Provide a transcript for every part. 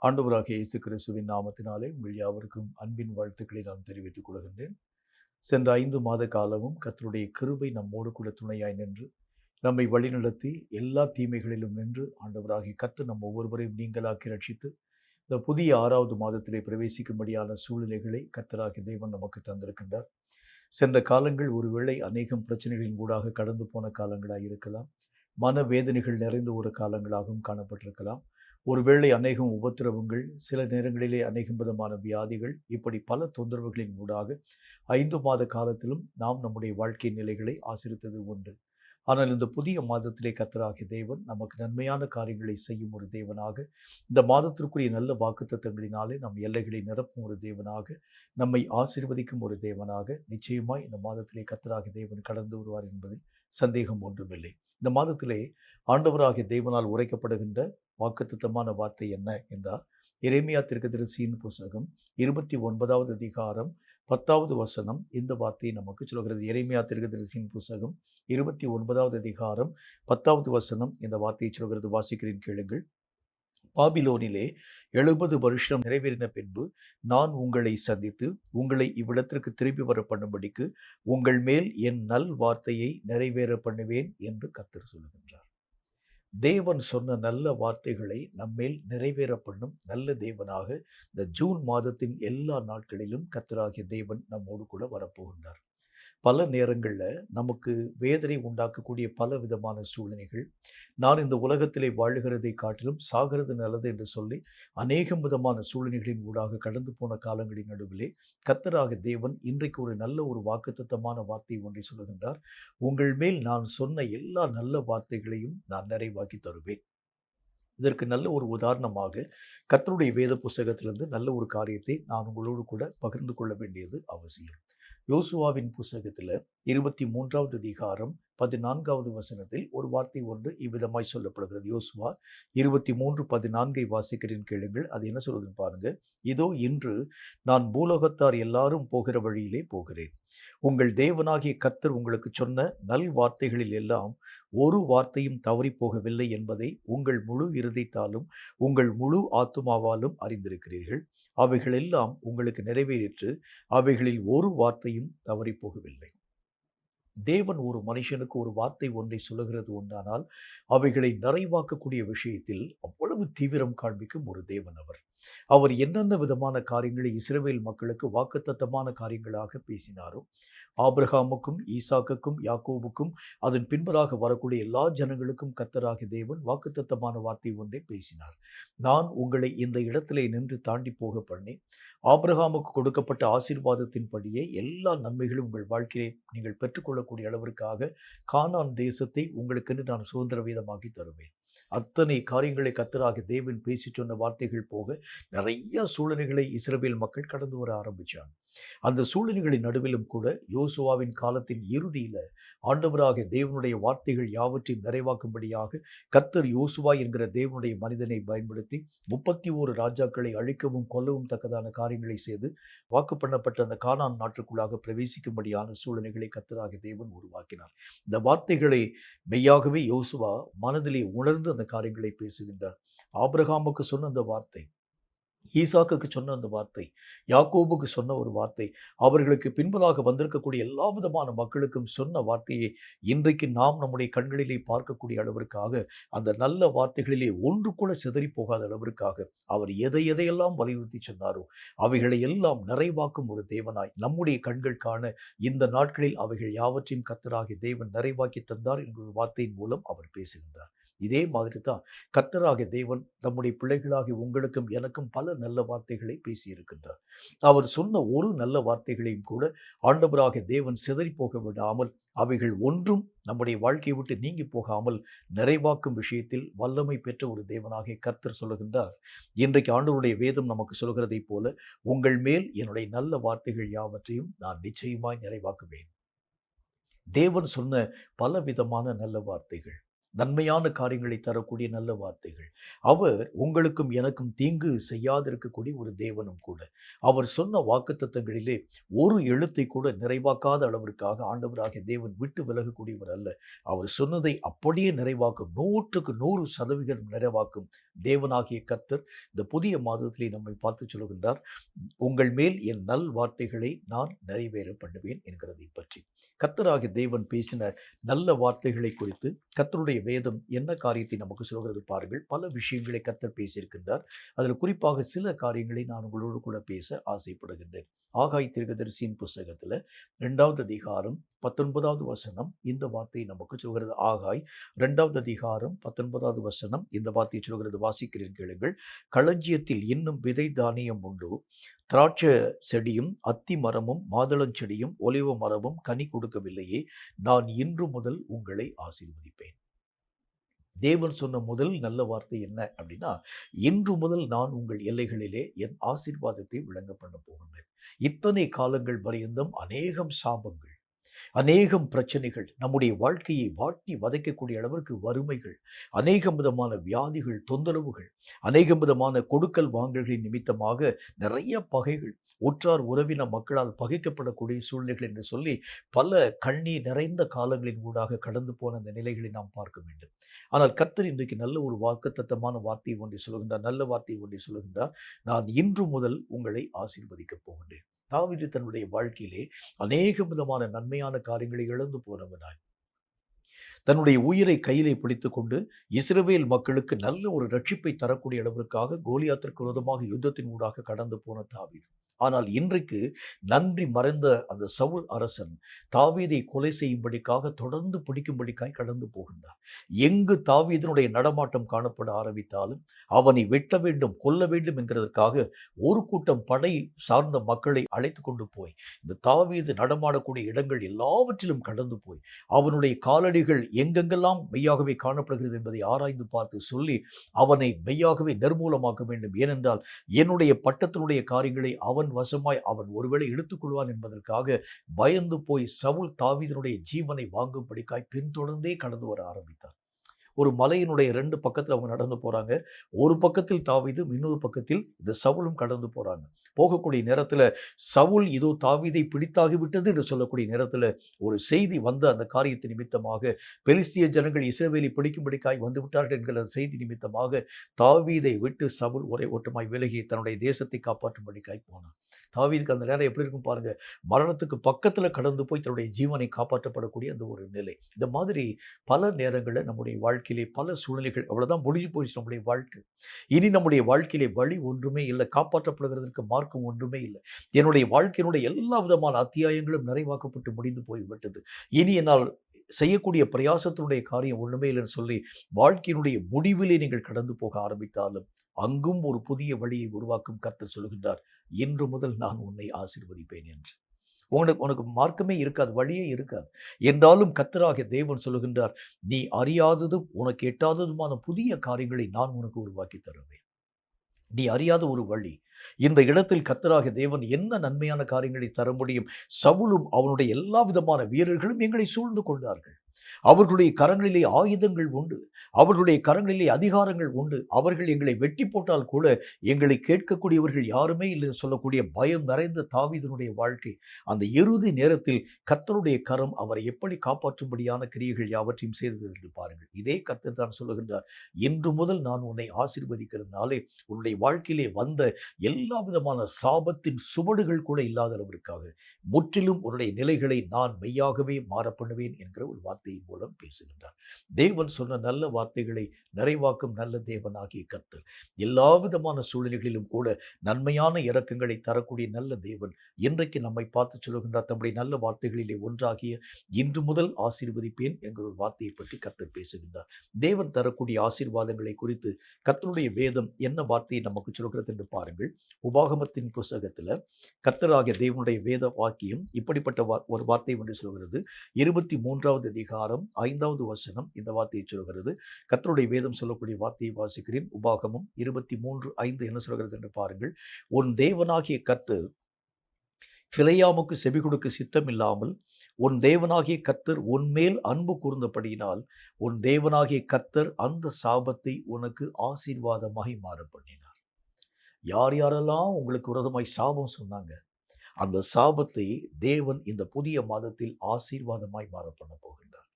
ஆண்டவராகிய இயேசு கிறிஸ்துவின் நாமத்தினாலே உங்கள் யாவருக்கும் அன்பின் வாழ்த்துக்களை நான் தெரிவித்துக் கொள்கின்றேன். சென்ற 5 மாத காலமும் கர்த்தருடைய கிருபை நம்மோடு கூட துணையாய் நின்று, நம்மை வழிநடத்தி எல்லா தீமைகளிலும் நின்று ஆண்டவராகிய கர்த்தர் நம் ஒவ்வொருவரையும் நீங்களாக்கி ரட்சித்து, இந்த புதிய 6வது மாதத்திலே பிரவேசிக்கும்படியான சூழ்நிலைகளை கர்த்தராகிய தேவன் நமக்கு தந்திருக்கின்றார். சென்ற காலங்கள் ஒருவேளை அநேகம் பிரச்சனைகளின் ஊடாக கடந்து போன காலங்களாய் இருக்கலாம். மனவேதனைகள் நிறைந்த ஒரு காலங்களாகவும் காணப்பட்டிருக்கலாம். ஒருவேளை அநேகம் உபத்திரவங்கள், சில நேரங்களிலே அநேகம் விதமான வியாதிகள், இப்படி பல தொந்தரவுகளின் ஊடாக 5 மாத காலத்திலும் நாம் நம்முடைய வாழ்க்கை நிலைகளை ஆசரித்தது உண்டு. ஆனால் இந்த புதிய மாதத்திலே கர்த்தராகிய தேவன் நமக்கு நன்மையான காரியங்களை செய்யும் ஒரு தேவனாக, இந்த மாதத்திற்குரிய நல்ல வாக்குத்தத்தங்களினாலே நம் எல்லைகளை நிரப்பும் ஒரு தேவனாக, நம்மை ஆசீர்வதிக்கும் ஒரு தேவனாக நிச்சயமாய் இந்த மாதத்திலே கர்த்தராகிய தேவன் கடந்து வருவார் என்பதில் சந்தேகம் ஒன்றுமில்லை. இந்த மாதத்திலே ஆண்டவராகிய தேவனால் உரைக்கப்படுகின்ற வாக்குத்தத்தமான வார்த்தை என்ன என்றால், எரேமியா தீர்க்கதரிசியின் புஸ்தகம் 29வது அதிகாரம் 10வது வசனம் இந்த வார்த்தையை நமக்கு சொல்கிறது. எரேமியா தீர்க்கதரிசியின் புஸ்தகம் 29வது அதிகாரம் 10வது வசனம் இந்த வார்த்தையை சொல்கிறது. வாசிக்கிறேன், கேளுங்கள். பாபிலோனிலே 70 வருஷம் நிறைவேறின பின்பு நான் உங்களை சந்தித்து உங்களை இவ்விடத்திற்கு திரும்பி வர பண்ணும்படிக்கு உங்கள் மேல் என் நல் வார்த்தையை நிறைவேற பண்ணுவேன் என்று கர்த்தர் சொல்லுகின்றார். தேவன் சொன்ன நல்ல வார்த்தைகளை நம்மேல் நிறைவேற பண்ணும் நல்ல தேவனாக இந்த ஜூன் மாதத்தின் எல்லா நாட்களிலும் கர்த்தராகிய தேவன் நம்மோடு கூட வரப்போகின்றார். பல நேரங்களில் நமக்கு வேதனை உண்டாக்கக்கூடிய பல விதமான சூழ்நிலைகள், நான் இந்த உலகத்திலே வாழுகிறதை காட்டிலும் சாகிறது நல்லது என்று சொல்லி அநேகம் விதமான சூழ்நிலைகளின் ஊடாக கடந்து போன காலங்களின் நடுவிலே கர்த்தராகிய தேவன் இன்றைக்கு ஒரு நல்ல ஒரு வாக்குத்தத்தமான வார்த்தை ஒன்றை சொல்லுகின்றார். உங்கள் மேல் நான் சொன்ன எல்லா நல்ல வார்த்தைகளையும் நான் நிறைவாக்கி தருவேன். இதற்கு நல்ல ஒரு உதாரணமாக கர்த்தருடைய வேத புஸ்தகத்திலிருந்து நல்ல ஒரு காரியத்தை நான் உங்களோடு கூட பகிர்ந்து கொள்ள வேண்டியது அவசியம். யோசுவாவின் புஸ்தகத்தில் 23வது அதிகாரம் 14வது வசனத்தில் ஒரு வார்த்தை ஒன்று இவ்விதமாய் சொல்லப்படுகிறது. யோசுவா 23:14 வாசிக்கிறேன், கேளுங்கள். அது என்ன சொல்லுதுன்னு பாருங்க. இதோ இன்று நான் பூலோகத்தார் எல்லாரும் போகிற வழியிலே போகிறேன். உங்கள் தேவனாகிய கர்த்தர் உங்களுக்கு சொன்ன நல் வார்த்தைகளில் எல்லாம் ஒரு வார்த்தையும் தவறி போகவில்லை என்பதை உங்கள் முழு இருதயத்தாலும் உங்கள் முழு ஆத்துமாவாலும் அறிந்திருக்கிறீர்கள். அவைகளெல்லாம் உங்களுக்கு நிறைவேறிற்று. அவைகளில் ஒரு வார்த்தையும் தவறி போகவில்லை. தேவன் ஒரு மனுஷனுக்கு ஒரு வார்த்தை ஒன்றை சொல்லுகிறது உண்டானால் அவைகளை நிறைவாக்கக்கூடிய விஷயத்தில் அவ்வளவு தீவிரம் காண்பிக்கும் ஒரு தேவன் அவர். அவர் என்னென்ன விதமான காரியங்களை இஸ்ரவேல் மக்களுக்கு வாக்குத்தத்தமான காரியங்களாக பேசினாரோ, ஆபிரகாமுக்கும் ஈசாக்குக்கும் யாக்கோபுக்கும் அதன் பின்பதாக வரக்கூடிய எல்லா ஜனங்களுக்கும் கர்த்தராகிய தேவன் வாக்குத்தத்தமான வார்த்தை ஒன்றை பேசினார். நான் உங்களை இந்த இடத்திலே நின்று தாண்டி போக பண்ணி ஆபிரகாமுக்கு கொடுக்கப்பட்ட ஆசீர்வாதத்தின்படியே எல்லா நன்மைகளும் உங்கள் வாழ்க்கையை நீங்கள் பெற்றுக்கொள்ளக்கூடிய அளவிற்காக கானான் தேசத்தை உங்களுக்கென்று நான் சுதந்திர வீதமாக்கி தருவேன். அத்தனை காரியங்களை கர்த்தராகிய தேவன் பேசி சொன்ன வார்த்தைகள் போக நிறைய சூழ்நிலைகளை இஸ்ரவேல் மக்கள் கடந்து வர ஆரம்பிச்சாங்க. அந்த சூழ்நிலைகளின் நடுவிலும் கூட யோசுவாவின் காலத்தின் இறுதியில ஆண்டவராகிய தேவனுடைய வார்த்தைகள் யாவற்றையும் நிறைவாக்கும்படியாக கர்த்தர் யோசுவா என்கிற தேவனுடைய மனிதனை பயன்படுத்தி 31 ராஜாக்களை அழிக்கவும் கொல்லவும் தக்கதான காரியங்களை செய்து வாக்கு பண்ணப்பட்ட அந்த கானான் நாட்டுக்குள்ளாக பிரவேசிக்கும்படியான சூழ்நிலைகளை கர்த்தராகிய தேவன் உருவாக்கினார். இந்த வார்த்தைகளை மெய்யாகவே யோசுவா மனதிலே உணர்ந்து அந்த காரியங்களை பேசுகின்றார். ஆபிரகாமுக்கு சொன்ன அந்த வார்த்தை, ஈசாக்குக்கு சொன்ன அந்த வார்த்தை, யாக்கோபுக்கு சொன்ன ஒரு வார்த்தை, அவர்களுக்கு பின்பதாக வந்திருக்கக்கூடிய எல்லா விதமான மக்களுக்கும் சொன்ன வார்த்தையை இன்றைக்கு நாம் நம்முடைய கண்களிலே பார்க்கக்கூடிய அளவிற்காக அந்த நல்ல வார்த்தைகளிலே ஒன்று கூட சிதறி போகாத அளவிற்காக அவர் எதையெல்லாம் வலியுறுத்தி சொன்னாரோ அவைகளை எல்லாம் நிறைவாக்கும் ஒரு தேவனாய் நம்முடைய கண்கள் காண இந்த நாட்களில் அவைகள் யாவற்றையும் கர்த்தராகிய தேவன் நிறைவாக்கி தந்தார் என்ற வார்த்தையின் மூலம் அவர் பேசுகின்றார். இதே மாதிரி தான் கர்த்தராகிய தேவன் நம்முடைய பிள்ளைகளாகிய உங்களுக்கும் எனக்கும் பல நல்ல வார்த்தைகளை பேசியிருக்கின்றார். அவர் சொன்ன ஒரு நல்ல வார்த்தைகளையும் கூட ஆண்டவராகிய தேவன் சிதறி போக விடாமல் அவைகள் ஒன்றும் நம்முடைய வாழ்க்கையை விட்டு நீங்கி போகாமல் நிறைவாக்கும் விஷயத்தில் வல்லமை பெற்ற ஒரு தேவனாகிய கர்த்தர் சொல்லுகின்றார். இன்றைக்கு ஆண்டவருடைய வேதம் நமக்கு சொல்கிறதைப் போல, உங்கள் மேல் என்னுடைய நல்ல வார்த்தைகள் யாவற்றையும் நான் நிச்சயமாய் நிறைவாக்குவேன். தேவன் சொன்ன பல விதமான நல்ல வார்த்தைகள், நன்மையான காரியங்களை தரக்கூடிய நல்ல வார்த்தைகள். அவர் உங்களுக்கும் எனக்கும் தீங்கு செய்யாதிருக்கக்கூடிய ஒரு தேவனும் கூட. அவர் சொன்ன வாக்குத்தத்தங்களிலே ஒரு எழுத்தை கூட நிறைவாக்காத அளவிற்காக ஆண்டவராகிய தேவன் விட்டு விலகக்கூடியவர் அல்ல. அவர் சொன்னதை அப்படியே நிறைவாக்கும், 100க்கு 100% நிறைவாக்கும் தேவனாகிய கர்த்தர் இந்த புதிய மாதத்திலே நம்மை பார்த்து சொல்லுகின்றார், உங்கள் மேல் என் நல் வார்த்தைகளை நான் நிறைவேற பண்ணுவேன் என்கிறதை பற்றி. கர்த்தராகிய தேவன் பேசின நல்ல வார்த்தைகளை குறித்து கர்த்தருடைய வேதம் என்ன காரியத்தை நமக்கு சொல்கிறது பாருங்கள். பல விஷயங்களை கர்த்தர் பேசியிருக்கின்றார். அதில் குறிப்பாக சில காரியங்களை நான் உங்களோடு கூட பேச ஆசைப்படுகின்றேன். ஆகாய் தீர்க்கதரிசியின் புஸ்தகத்தில் 2வது அதிகாரம் 19வது வசனம் இந்த வார்த்தையை நமக்கு சொல்கிறது. ஆகாய் 2வது அதிகாரம் 19வது வசனம் இந்த வார்த்தையை சொல்கிறது. வாசிக்கிறேன் கேளுங்கள். களஞ்சியத்தில் இன்னும் விதை தானியம் உண்டு, திராட்சை செடியும் அத்தி மரமும் மாதுளஞ்செடியும் ஒலிவ மரமும் கனி கொடுக்கவில்லையே, நான் இன்று முதல் உங்களை ஆசீர்வதிப்பேன். தேவன் சொன்ன முதல் நல்ல வார்த்தை என்ன அப்படின்னா, இன்று முதல் நான் உங்கள் எல்லைகளிலே என் ஆசீர்வாதத்தை விளங்க பண்ண போகின்றேன். இத்தனை காலங்கள் பரியந்தம் அநேகம் சாபங்கள், அநேகம் பிரச்சனைகள், நம்முடைய வாழ்க்கையை வாட்டி வதைக்கக்கூடிய அளவிற்கு வறுமைகள், அநேகம் விதமான வியாதிகள், தொந்தரவுகள், அநேகம் விதமான கொடுக்கல் வாங்கல்களின் நிமித்தமாக நிறைய பகைகள், உற்றார் உறவின மக்களால் பகைக்கப்படக்கூடிய சூழ்நிலைகள் என்று சொல்லி பல கண்ணீர் நிறைந்த காலங்களின் ஊடாக கடந்து போன அந்த நிலைகளை நாம் பார்க்க வேண்டும். ஆனால் கர்த்தர் இன்றைக்கு நல்ல ஒரு வாக்குத்தத்தமான வார்த்தையை ஒன்றை சொல்லுகின்றார், நல்ல வார்த்தையை ஒன்றை சொல்லுகின்றார். நான் இன்று முதல் உங்களை ஆசீர்வதிக்கப் போகின்றேன். தாவீது தன்னுடைய வாழ்க்கையிலே அநேக விதமான நன்மையான காரியங்களை இழந்து போனவனாய், தன்னுடைய உயிரை கையிலே பிடித்துக் கொண்டு இஸ்ரவேல் மக்களுக்கு நல்ல ஒரு ரட்சிப்பை தரக்கூடிய அளவிற்காக கோலியாத்திற்கு விரோதமாக யுத்தத்தின் ஊடாக கடந்து போன தாவீது. ஆனால் இன்றைக்கு நன்றி மறைந்த அந்த சவுல் அரசன் தாவீதை கொலை செய்யும்படிக்காக தொடர்ந்து பிடிக்கும்படிக்காய் கடந்து போகின்றார். எங்கு தாவீதினுடைய நடமாட்டம் காணப்பட ஆரம்பித்தாலும் அவனை வெட்ட வேண்டும், கொல்ல வேண்டும் என்கிறதற்காக ஒரு கூட்டம் படை சார்ந்த மக்களை அழைத்து கொண்டு போய் இந்த தாவீது நடமாடக்கூடிய இடங்கள் எல்லாவற்றிலும் கடந்து போய் அவனுடைய காலடிகள் எங்கெங்கெல்லாம் மெய்யாகவே காணப்படுகிறது என்பதை ஆராய்ந்து பார்த்து சொல்லி அவனை மெய்யாகவே நிர்மூலமாக்க வேண்டும். ஏனென்றால் என்னுடைய பட்டத்தினுடைய காரியங்களை அவன் வசமாய் அவன் ஒருவேளை எடுத்துக்கொள்வான் என்பதற்காக பயந்து போய் சவுல் தாவீதினுடைய ஜீவனை வாங்கும்படிக்காய் பின்தொடர்ந்தே கடந்து வர ஆரம்பித்தார். ஒரு மலையினுடைய 2 பக்கத்தில் அவங்க நடந்து போறாங்க. ஒரு பக்கத்தில் தாவீதும், இன்னொரு பக்கத்தில் இந்த சவுலும் கடந்து போறாங்க. போகக்கூடிய நேரத்தில் சவுல் இதோ தாவீதை பிடித்தாகிவிட்டது என்று சொல்லக்கூடிய நேரத்தில் ஒரு செய்தி வந்த அந்த காரியத்தை நிமித்தமாக, பெலிஸ்திய ஜனங்கள் இஸ்ரவேலை பிடிக்கும்படிக்காய் வந்து விட்டார்கள் என்கிற செய்தி நிமித்தமாக தாவீதை விட்டு சவுல் ஒரே ஓட்டமாய் விலகி தன்னுடைய தேசத்தை காப்பாற்றும்படிக்காய் போனான். தாவீதுக்கு அந்த நேரம் எப்படி இருக்கும் பாருங்க, மரணத்துக்கு பக்கத்தில் கடந்து போய் தன்னுடைய ஜீவனை காப்பாற்றப்படக்கூடிய அந்த ஒரு நிலை. இந்த மாதிரி பல நேரங்களில் நம்முடைய வாழ்க்கையிலே பல சூழ்நிலைகள் அவ்வளவுதான் முடிஞ்சு போயிடுச்சு நம்முடைய வாழ்க்கை. இனி நம்முடைய வாழ்க்கையிலே வழி ஒன்றுமே இல்லை, காப்பாற்றப்படுகிறதற்கு மார்க்கம் ஒன்றுமே இல்லை. என்னுடைய வாழ்க்கையினுடைய எல்லா விதமான அத்தியாயங்களும் நிறைவாக்கப்பட்டு முடிந்து போய்விட்டது. இனி என்னால் செய்யக்கூடிய பிரயாசத்தினுடைய காரியம் ஒன்றுமே இல்லைன்னு சொல்லி வாழ்க்கையினுடைய முடிவிலே நீங்கள் கடந்து போக ஆரம்பித்தாலும் அங்கும் ஒரு புதிய வழியை உருவாக்கும் கர்த்தர் சொல்கின்றார், இன்று முதல் நான் உன்னை ஆசீர்வதிப்பேன் என்று. உனக்கு உனக்கு மார்க்கமே இருக்காது, வழியே இருக்காது. என்றாலும் கர்த்தராகிய தேவன் சொல்லுகின்றார், நீ அறியாததும் உனக்கு எட்டாததுமான புதிய காரியங்களை நான் உனக்கு உருவாக்கி தருவேன். நீ அறியாத ஒரு வழி. இந்த இடத்தில் கர்த்தராகிய தேவன் என்ன நன்மையான காரியங்களை தர முடியும்? சவுலும் அவனுடைய எல்லா விதமான வீரர்களும் எங்களை சூழ்ந்து கொண்டார்கள். அவர்களுடைய கரங்களிலே ஆயுதங்கள் உண்டு, அவர்களுடைய கரங்களிலே அதிகாரங்கள் உண்டு. அவர்கள் எங்களை வெட்டி போட்டால் கூட எங்களை கேட்கக்கூடியவர்கள் யாருமே இல்லை சொல்லக்கூடிய பயம் நிறைந்த தாவீதினுடைய வாழ்க்கை. அந்த இறுதி நேரத்தில் கர்த்தருடைய கரம் அவரை எப்படி காப்பாற்றும்படியான கிரியைகள் யாவற்றையும் செய்தது என்று பாருங்கள். இதே கர்த்தர் தான் சொல்லுகின்றார், இன்று முதல் நான் உன்னை ஆசீர்வதிக்கிறதுனாலே உன்னுடைய வாழ்க்கையிலே வந்த எல்லா விதமான சாபத்தின் சுவடுகள் கூட இல்லாத அளவிற்காக முற்றிலும் உன்னுடைய நிலைகளை நான் மெய்யாகவே மாற பண்ணுவேன் என்கிற ஒரு வார்த்தையின் மூலம் பேசுகின்றார். தேவன் சொன்ன நல்ல வார்த்தைகளை நிறைவாக்கும் நல்ல தேவனாகிய கர்த்தர் எல்லா விதமான சூழ்நிலைகளிலும் கூட நன்மையான இரக்கங்களை தரக்கூடிய நல்ல தேவன் இன்றைக்கு நம்மை பார்த்து சொல்லுகின்றார். தம்முடைய நல்ல வார்த்தைகளிலே ஒன்றாகிய இன்று முதல் ஆசீர்வதிப்பேன் என்கிற ஒரு வார்த்தையை பற்றி கர்த்தர் பேசுகின்றார். தேவன் தரக்கூடிய ஆசீர்வாதங்களை குறித்து கர்த்தருடைய வேதம் என்ன வார்த்தையை நமக்கு சொல்கிறது என்று பாருங்கள். உபாகமத்தின் புஸ்தகத்தில் கர்த்தராகிய தேவனுடைய வேத வாக்கியம் இப்படிப்பட்ட ஒரு வார்த்தை ஒன்று சொல்கிறது. 23வது அதிகாரம் 5வது வசனம் இந்த வார்த்தையை சொல்கிறது. கர்த்தருடைய வேதம் சொல்லக்கூடிய வார்த்தையை வாசிக்கிறேன். உபாகமம் 23:5 என்ன சொல்கிறது என்று பாருங்கள். உன் தேவனாகிய கர்த்தர் பிலேயாமுக்கு செவி கொடுக்க சித்தம் இல்லாமல் உன் தேவனாகிய கர்த்தர் உன்மேல் அன்பு கூர்ந்தபடியினால் உன் தேவனாகிய கர்த்தர் அந்த சாபத்தை உனக்கு ஆசீர்வாதமாய் மாற பண்ணினார். யார் யாரெல்லாம் உங்களுக்கு விரோதமாய் சாபம் சொன்னாங்க, அந்த சாபத்தை தேவன் இந்த புதிய மாதத்தில் ஆசீர்வாதமாய் மாற பண்ண போகின்றார்.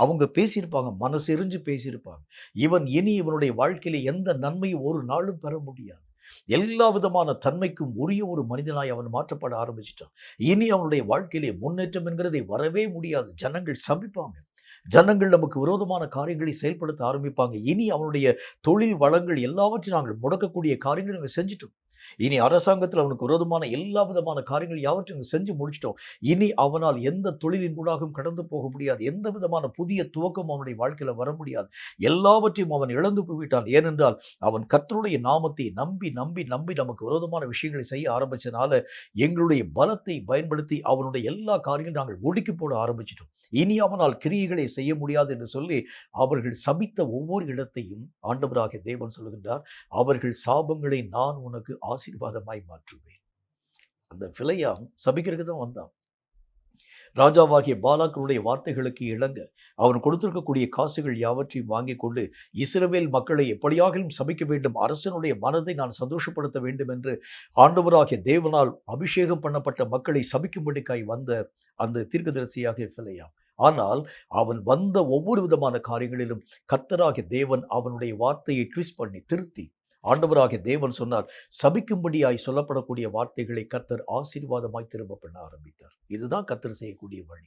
அவங்க பேசியிருப்பாங்க, மனசெரிஞ்சு பேசியிருப்பாங்க, இவன் இனி இவனுடைய வாழ்க்கையில எந்த நன்மையும் ஒரு நாளும் பெற முடியாது, எல்லா விதமான தன்மைக்கும் உரிய ஒரு மனிதனாய் அவன் மாற்றப்பட ஆரம்பிச்சிட்டான். இனி அவனுடைய வாழ்க்கையிலே முன்னேற்றம் என்கிறதை வரவே முடியாது. ஜனங்கள் சபிப்பாங்க, ஜனங்கள் நமக்கு விரோதமான காரியங்களை செயல்படுத்த ஆரம்பிப்பாங்க. இனி அவனுடைய தொழில் வளங்கள் எல்லாவற்றையும் நாங்கள் முடக்கக்கூடிய காரியங்களை நாங்கள் செஞ்சிட்டோம். இனி அரசாங்கத்தில் அவனுக்கு விரோதமான எல்லா விதமான காரியங்கள் யாவற்றையும் செஞ்சு முடிச்சிட்டோம். இனி அவனால் எந்த தொழிலின் கூடாகவும் கடந்து போக முடியாது, எந்த விதமான புதிய துவக்கம் அவனுடைய வாழ்க்கையில் வர முடியாது. எல்லாவற்றையும் அவன் இழந்து போய்விட்டான். ஏனென்றால் அவன் கர்த்தருடைய நாமத்தை நம்பி நம்பி நம்பி நமக்கு விரோதமான விஷயங்களை செய்ய ஆரம்பிச்சனால எங்களுடைய பலத்தை பயன்படுத்தி அவனுடைய எல்லா காரியங்களும் நாங்கள் ஒடுக்கி போட ஆரம்பிச்சிட்டோம். இனி அவனால் கிரியைகளை செய்ய முடியாது என்று சொல்லி அவர்கள் சபித்த ஒவ்வொரு இடத்தையும் ஆண்டவராகிய தேவன் சொல்லுகின்றார், அவர்கள் சாபங்களை நான் உனக்கு ஆசீர்வாதமாய் மாற்றுவேன். அந்த பிலேயாம் சபிக்கிறதுக்கு தான் வந்தான். ராஜாவாகிய பாலாக்கனுடைய வார்த்தைகளுக்கு இணங்க அவன் கொடுத்திருக்கக்கூடிய காசுகள் யாவற்றையும் வாங்கி கொண்டு இஸ்ரவேல் மக்களை எப்படியாகிலும் சபிக்க வேண்டும், அரசனுடைய மனதை நான் சந்தோஷப்படுத்த வேண்டும் என்று ஆண்டவராகிய தேவனால் அபிஷேகம் பண்ணப்பட்ட மக்களை சபிக்கும்படிக்காய் வந்த அந்த தீர்க்கதரிசியாகிய பிலேயாம். ஆனால் அவன் வந்த ஒவ்வொரு விதமான காரியங்களிலும் கர்த்தராகிய தேவன் அவனுடைய வார்த்தையை ட்விஸ்ட் பண்ணி திருத்தி ஆண்டவராகிய தேவன் சொன்னார், சபிக்கும்படியாய் சொல்லப்படக்கூடிய வார்த்தைகளை கர்த்தர் ஆசீர்வாதமாய் திரும்ப பண்ண ஆரம்பித்தார். இதுதான் கர்த்தர் செய்யக்கூடிய வழி.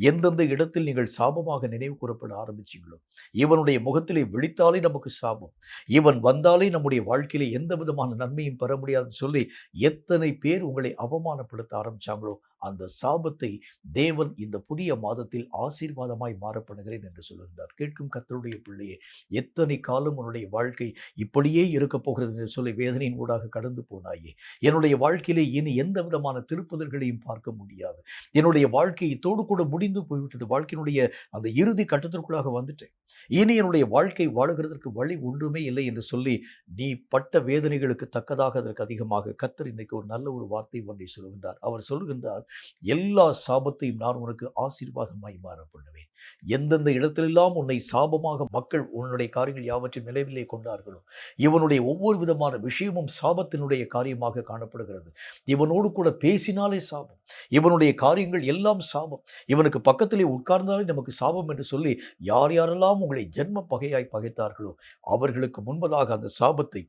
எந்தெந்த இடத்தில் நீங்கள் சாபமாக நினைவு கூறப்பட ஆரம்பிச்சீங்களோ, இவனுடைய முகத்திலே விழித்தாலே நமக்கு சாபம், இவன் வந்தாலே நம்முடைய வாழ்க்கையிலே எந்த விதமான நன்மையும் பெற முடியாதுன்னு சொல்லி எத்தனை பேர் உங்களை அவமானப்படுத்த ஆரம்பிச்சாங்களோ, அந்த சாபத்தை தேவன் இந்த புதிய மாதத்தில் ஆசீர்வாதமாய் மாறப்படுகிறேன் என்று சொல்லுகின்றார். கேட்கும் கர்த்தருடைய பிள்ளையே, எத்தனை காலம் உன்னுடைய வாழ்க்கை இப்படியே இருக்க போகிறது என்று சொல்லி வேதனையின் ஊடாக கடந்து போனாயே, என்னுடைய வாழ்க்கையிலே இனி எந்த விதமான திருப்புதல்களையும் பார்க்க முடியாது, என்னுடைய வாழ்க்கை இதோடு கூட முடிந்து போய்விட்டது, வாழ்க்கையினுடைய அந்த இறுதி கட்டத்திற்குள்ளாக வந்துட்டேன், இனி என்னுடைய வாழ்க்கை வாழுகிறதற்கு வழி ஒன்றுமே இல்லை என்று சொல்லி நீ பட்ட வேதனைகளுக்கு தக்கதாக அதற்கு அதிகமாக கர்த்தர் இன்னைக்கு ஒரு நல்ல ஒரு வார்த்தை ஒன்றை சொல்லுகின்றார். அவர் சொல்லுகின்றார், எல்லா சாபத்தையும் நான் உனக்கு ஆசீர்வாதமாய் மாற பண்ணுவேன். எந்தெந்த இடத்திலெல்லாம் உன்னை சாபமாக மக்கள் உன்னுடைய காரியங்கள் யாவற்றையும் நிலைவிலே கொண்டார்களோ, இவனுடைய ஒவ்வொரு விதமான விஷயமும் சாபத்தினுடைய காரியமாக காணப்படுகிறது. இவனோடு கூட பேசினாலே சாபம், இவனுடைய காரியங்கள் எல்லாம் சாபம், இவனுக்கு பக்கத்திலே உட்கார்ந்தாலே நமக்கு சாபம் என்று சொல்லி யார் யாரெல்லாம் உங்களை ஜென்ம பகையாய் பகைத்தார்களோ அவர்களுக்கு முன்பதாக அந்த சாபத்தை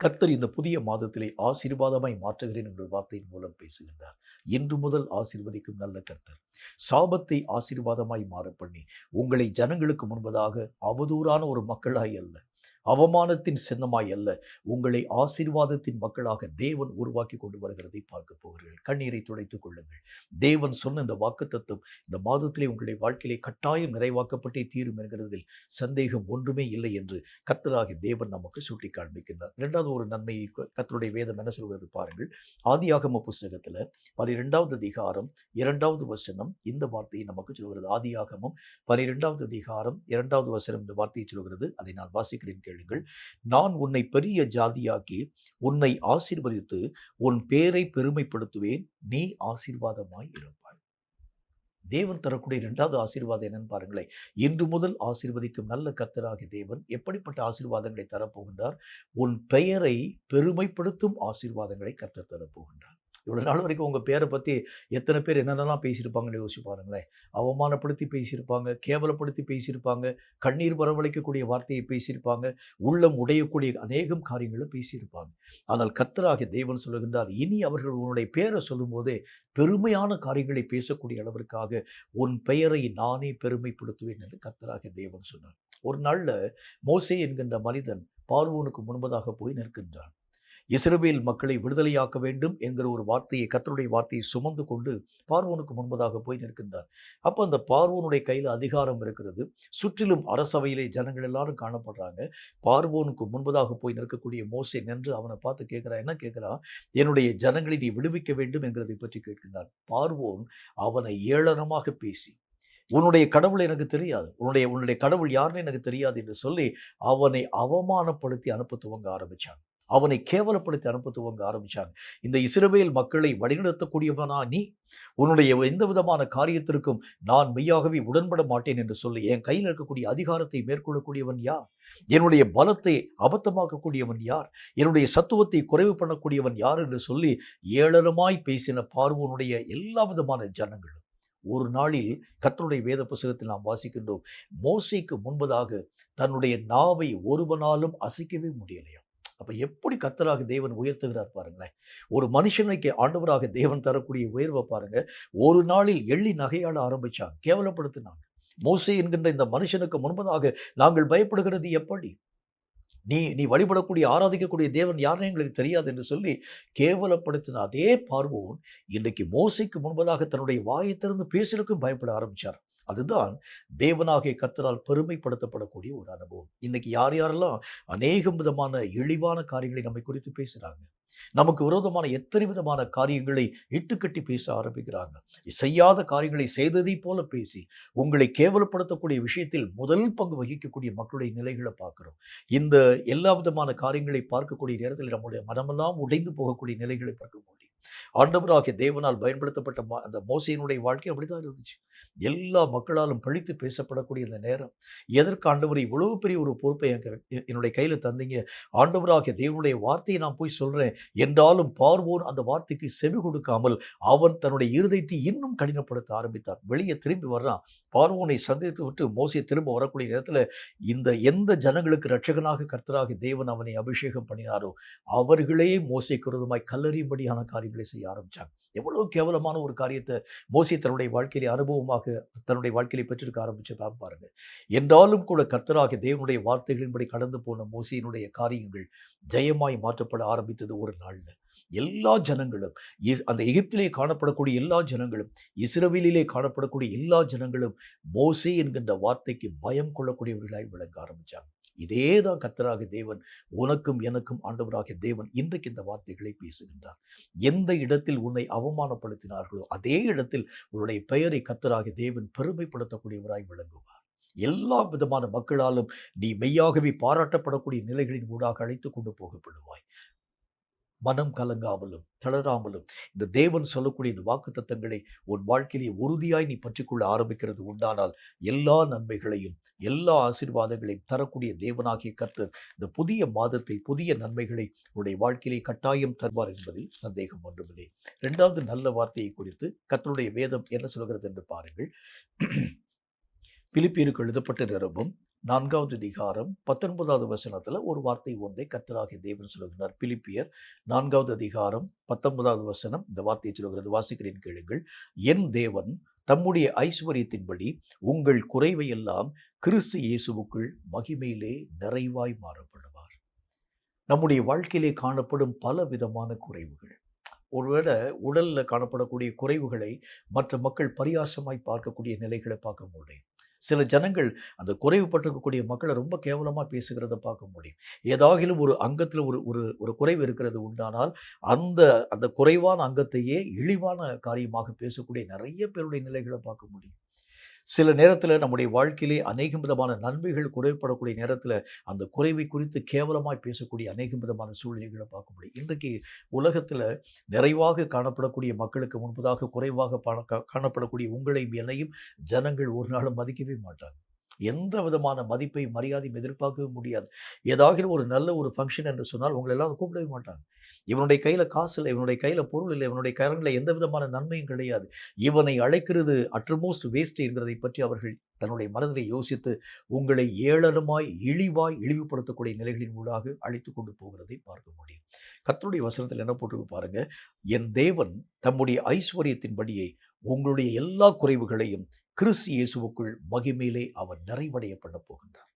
கர்த்தர் இந்த புதிய மாதத்திலே ஆசீர்வாதமாய் மாற்றுகிறேன் என்ற வார்த்தையின் மூலம் பேசுகின்றார். இன்று முதல் ஆசீர்வதிக்கும் நல்ல கர்த்தர் சாபத்தை ஆசீர்வாதமாய் மாற பண்ணி உங்களை ஜனங்களுக்கு முன்பதாக அவதூறான ஒரு மக்களாய் அல்ல, அவமானத்தின் சின்னமாய் அல்ல, உங்களை ஆசீர்வாதத்தின் மக்களாக தேவன் உருவாக்கி கொண்டு வருகிறதை பார்க்க போகிறீர்கள். கண்ணீரை துடைத்துக் கொள்ளுங்கள். தேவன் சொன்ன இந்த வாக்குத்தத்தம் இந்த மாதத்திலே உங்களுடைய வாழ்க்கையிலே கட்டாயம் நிறைவாக்கப்பட்டே தீரும் என்கிறதில் சந்தேகம் ஒன்றுமே இல்லை என்று கர்த்தராகிய தேவன் நமக்கு சுட்டி காண்பிக்கின்றார். இரண்டாவது ஒரு நன்மையை கர்த்தருடைய வேதம் என்ன சொல்கிறது பாருங்கள். ஆதியாகம புஸ்தகத்தில் 12வது அதிகாரம் 2வது வசனம் இந்த வார்த்தையை நமக்கு சொல்கிறது. ஆதியாகமம் 12வது அதிகாரம் 2வது வசனம் இந்த வார்த்தையை சொல்கிறது. அதை நான் வாசிக்கிறேன், கேளுங்கள். நான் உன்னை பெரிய ஜாதியாக்கி உன்னை ஆசீர்வதித்து உன் பேரை பெருமைப்படுத்துவேன், நீ ஆசீர்வாதமாய் இருப்பாய். தேவன் தரக்கூடிய இரண்டாவது ஆசீர்வாதம் என்னன்னு பாருங்களேன். இன்று முதல் ஆசீர்வதிக்கும் நல்ல கர்த்தராகிய தேவன் எப்படிப்பட்ட ஆசீர்வாதங்களை தரப்போகின்றார்? உன் பெயரை பெருமைப்படுத்தும் ஆசீர்வாதங்களை கர்த்தர் தரப்போகின்றார். இவ்வளோ நாள் வரைக்கும் உங்கள் பேரை பற்றி எத்தனை பேர் என்னென்னலாம் பேசியிருப்பாங்கன்னு யோசிச்சு பாருங்களேன். அவமானப்படுத்தி பேசியிருப்பாங்க, கேவலப்படுத்தி பேசியிருப்பாங்க, கண்ணீர் வரவழைக்கக்கூடிய வார்த்தையை பேசியிருப்பாங்க, உள்ளம் உடையக்கூடிய அநேகம் காரியங்களை பேசியிருப்பாங்க. ஆனால் கர்த்தராகிய தேவன் சொல்லுகின்றார், இனி அவர்கள் உன்னுடைய பேரை சொல்லும்போதே பெருமையான காரியங்களை பேசக்கூடிய அளவிற்காக உன் பெயரை நானே பெருமைப்படுத்துவேன் என்று கர்த்தராகிய தேவன் சொன்னார். ஒரு நாளில் மோசே என்கின்ற மனிதன் பார்வோனுக்கு முன்பதாக போய் நிற்கின்றான். இஸ்ரவேல் மக்களை விடுதலையாக்க வேண்டும் என்கிற ஒரு வார்த்தையை, கர்த்தருடைய வார்த்தையை சுமந்து கொண்டு பார்வோனுக்கு முன்பதாக போய் நிற்கின்றார். அப்போ அந்த பார்வோனுடைய கையில் அதிகாரம் இருக்கிறது. சுற்றிலும் அரசவையிலே ஜனங்கள் எல்லாரும் காணப்படுறாங்க. பார்வோனுக்கு முன்பதாக போய் நிற்கக்கூடிய மோசே நின்று அவனை பார்த்து கேட்கிறான். என்ன கேட்கிறான்? என்னுடைய ஜனங்களை நீ விடுவிக்க வேண்டும் என்கிறதை பற்றி கேட்கின்றான். பார்வோன் அவனை ஏளனமாக பேசி, உன்னுடைய கடவுள் எனக்கு தெரியாது, உன்னுடைய கடவுள் யாருன்னு எனக்கு தெரியாது என்று சொல்லி அவனை அவமானப்படுத்தி அனுப்ப துவங்க ஆரம்பிச்சான். அவனை கேவலப்படுத்தி அனுப்ப துவங்க ஆரம்பிச்சாங்க. இந்த இஸ்ரவேல் மக்களை வழிநடத்தக்கூடியவனா நீ? உன்னுடைய எந்த விதமான காரியத்திற்கும் நான் மெய்யாகவே உடன்பட மாட்டேன் என்று சொல்லி என் கையில் இருக்கக்கூடிய அதிகாரத்தை மேற்கொள்ளக்கூடியவன் யார்? என்னுடைய பலத்தை அபத்தமாக்கக்கூடியவன் யார்? என்னுடைய சத்துவத்தை குறைவு பண்ணக்கூடியவன் யார் என்று சொல்லி ஏளனமாய் பேசின பார்வோனுடைய எல்லா விதமான ஜனங்களும் ஒரு நாளில் கர்த்தருடைய வேத புத்தகத்தில் நாம் வாசிக்கின்றோம், மோசேக்கு முன்பதாக தன்னுடைய நாவை ஒருவனாலும் அசைக்கவே முடியலையா. அப்ப எப்படி கர்த்தராக தேவன் உயர்த்துகிறார் பாருங்களேன். ஒரு மனுஷனுக்கு ஆண்டவராக தேவன் தரக்கூடிய உயர்வை பாருங்க. ஒரு நாளில் எள்ளி நகையாட ஆரம்பிச்சாங்க, கேவலப்படுத்தினாங்க. மோசே என்கின்ற இந்த மனுஷனுக்கு முன்பதாக நாங்கள் பயப்படுகிறது எப்படி? நீ நீ வழிபடக்கூடிய ஆராதிக்கக்கூடிய தேவன் யாருன்னு எங்களுக்கு தெரியாது என்று சொல்லி கேவலப்படுத்தின அதே பார்வோன் இன்றைக்கு மோசைக்கு முன்பதாக தன்னுடைய வாயை திறந்து பேசுறதுக்கும் பயப்பட ஆரம்பிச்சார். அதுதான் தேவனாகிய கர்த்தரால் பெருமைப்படுத்தப்படக்கூடிய ஒரு அனுபவம். இன்னைக்கு யார் யாரெல்லாம் அநேகம் விதமான இழிவான காரியங்களை நம்மை குறித்து பேசுறாங்க, நமக்கு விரோதமான எத்தனை விதமான காரியங்களை இட்டுக்கட்டி பேச ஆரம்பிக்கிறாங்க. செய்யாத காரியங்களை செய்ததை போல பேசி உங்களை கேவலப்படுத்தக்கூடிய விஷயத்தில் முதல் பங்கு வகிக்கக்கூடிய மக்களுடைய நிலைகளை பார்க்கிறோம். இந்த எல்லா விதமான காரியங்களை பார்க்கக்கூடிய நேரத்தில் நம்முடைய மனமெல்லாம் உடைந்து போகக்கூடிய நிலைகளை பார்க்க முடியும். ஆண்டவராகிய தேவனால் பயன்படுத்தப்பட்ட அந்த மோசையினுடைய வாழ்க்கை அப்படித்தான் இருந்துச்சு. எல்லா மக்களாலும் பழித்து பேசப்படக்கூடிய இந்த நேரம், எதற்கு ஆண்டவர் இவ்வளவு பெரிய ஒரு பொறுப்பை என்னுடைய கையில் தந்தீங்க, ஆண்டவராகிய தேவனுடைய வார்த்தையை நான் போய் சொல்றேன் என்றாலும் பார்வோன் அந்த வார்த்தைக்கு செவி கொடுக்காமல் அவன் தன்னுடைய இருதயத்தை இன்னும் கடினப்படுத்த ஆரம்பித்தான். வெளியே திரும்பி வர்றான். பார்வோனை சந்தித்து விட்டு மோசே திரும்ப வரக்கூடிய நேரத்தில் இந்த எந்த ஜனங்களுக்கு இரட்சகனாக கர்த்தராகிய தேவன் அவனை அபிஷேகம் பண்ணினாரோ அவர்களே மோசேக்கு விரோதமாய் கல்லறியும்படியான காரியங்களை செய்ய ஆரம்பிச்சாங்க. எவ்வளவு கேவலமான ஒரு காரியத்தை மோசே தன்னுடைய வாழ்க்கையிலே அனுபவமாக தன்னுடைய வாழ்க்கையிலே பெற்றிருக்க ஆரம்பிச்சதான் பாருங்க. என்றாலும் கூட கர்த்தராகிய தேவனுடைய வார்த்தைகளின்படி கடந்து போன மோசேயினுடைய காரியங்கள் ஜெயமாய் மாற்றப்பட ஆரம்பித்தது ஒரு நாள்ல. எல்லா ஜனங்களும், அந்த எகிப்திலே காணப்படக்கூடிய எல்லா ஜனங்களும், இஸ்ரவேலிலே காணப்படக்கூடிய எல்லா ஜனங்களும் மோசே என்கின்ற வார்த்தைக்கு பயம் கொள்ளக்கூடியவர்களாய் விளங்க ஆரம்பிச்சாங்க. இதே தான் கர்த்தராகிய தேவன் உனக்கும் எனக்கும் ஆண்டவராகிய தேவன் இன்றைக்கு இந்த வார்த்தைகளை பேசுகின்றார். எந்த இடத்தில் உன்னை அவமானப்படுத்தினார்களோ அதே இடத்தில் உன்னுடைய பெயரை கர்த்தராகிய தேவன் பெருமைப்படுத்தக்கூடியவராய் விளங்குவார். எல்லா விதமான மக்களாலும் நீ மெய்யாகவே பாராட்டப்படக்கூடிய நிலைகளின் ஊடாக அழைத்து கொண்டு போகப்படுவாய். மனம் கலங்காமலும் தளராமலும் இந்த தேவன் சொல்லக்கூடிய இந்த வாக்குத்தத்தங்களை உன் வாழ்க்கையிலே உறுதியாய் நீ பற்றிக்கொள்ள ஆரம்பிக்கிறது உண்டானால் எல்லா நன்மைகளையும் எல்லா ஆசீர்வாதங்களையும் தரக்கூடிய தேவனாகிய கர்த்தர் இந்த புதிய மாதத்தில் புதிய நன்மைகளை உன்னுடைய வாழ்க்கையிலே கட்டாயம் தருவார் என்பதில் சந்தேகம் ஒன்றுமில்லை. இரண்டாவது நல்ல வார்த்தையை குறித்து கர்த்தருடைய வேதம் என்ன சொல்கிறது என்று பாருங்கள். பிலிப்பியருக்கு எழுதப்பட்ட நிருபம் 4வது அதிகாரம் 19வது வசனத்துல ஒரு வார்த்தை ஒன்றை கர்த்தராகிய தேவன் சொல்கிறார். பிலிப்பியர் 4வது அதிகாரம் 19வது வசனம் இந்த வார்த்தையை சொல்கிறது. வாசிக்கிறேன், கேளுங்கள். என் தேவன் தம்முடைய ஐஸ்வர்யத்தின்படி உங்கள் குறைவை எல்லாம் கிறிஸ்து இயேசுவுக்குள் மகிமையிலே நிறைவாய் மாறப்படுவார். நம்முடைய வாழ்க்கையிலே காணப்படும் பல விதமான குறைவுகள், ஒருவேளை உடல்ல காணப்படக்கூடிய குறைவுகளை மற்ற மக்கள் பரியாசமாய் பார்க்கக்கூடிய நிலைகளை பார்க்க முடியும். சில ஜனங்கள் அந்த குறைவுபட்டிருக்கக்கூடிய மக்களை ரொம்ப கேவலமாக பேசுகிறத பார்க்க முடியும். ஏதாகிலும் ஒரு அங்கத்தில் ஒரு ஒரு ஒரு குறைவு இருக்கிறது உண்டானால் அந்த அந்த குறைவான அங்கத்தையே இழிவான காரியமாக பேசக்கூடிய நிறைய பேருடைய நிலைகளை பார்க்க முடியும். சில நேரத்தில் நம்முடைய வாழ்க்கையிலே அநேகம் விதமான நன்மைகள் குறைபடக்கூடிய நேரத்தில் அந்த குறைவை குறித்து கேவலமாய் பேசக்கூடிய அநேகம் விதமான சூழ்நிலைகளை பார்க்க முடியும். இன்றைக்கு உலகத்தில் நிறைவாக காணப்படக்கூடிய மக்களுக்கு முன்பதாக குறைவாக காணப்படக்கூடிய உங்களையும் என்னையும் ஜனங்கள் ஒரு நாளும் மதிக்கவே மாட்டாங்க. எந்த விதமான மதிப்பை மரியாதையும் எதிர்பார்க்கவே முடியாது. ஏதாவது ஒரு நல்ல ஒரு ஃபங்க்ஷன் என்று சொன்னால் உங்களை எல்லாம் கூப்பிடவே மாட்டாங்க. இவனுடைய கையில் காசு இல்லை, இவனுடைய கையில் பொருள் இல்லை, இவனுடைய கரங்களில் எந்த விதமான நன்மையும் கிடையாது, இவனை அழைக்கிறது அட்மோஸ்ட் வேஸ்ட் என்கிறதை பற்றி அவர்கள் தன்னுடைய மனதிலே யோசித்து உங்களை ஏளனமாய் இழிவாய் இழிவுபடுத்தக்கூடிய நிலைகளின் ஊடாக அழைத்து கொண்டு போகிறதை பார்க்க முடியும். கர்த்தருடைய வசனத்தில் என்ன போட்டு பாருங்க, என் தேவன் தம்முடைய ஐஸ்வர்யத்தின்படியே உங்களுடைய எல்லா குறைவுகளையும் கிறிஸ்து இயேசுவுக்குள் மகிமையிலே அவர் நிறைவடைய பண்ண போகின்றார்.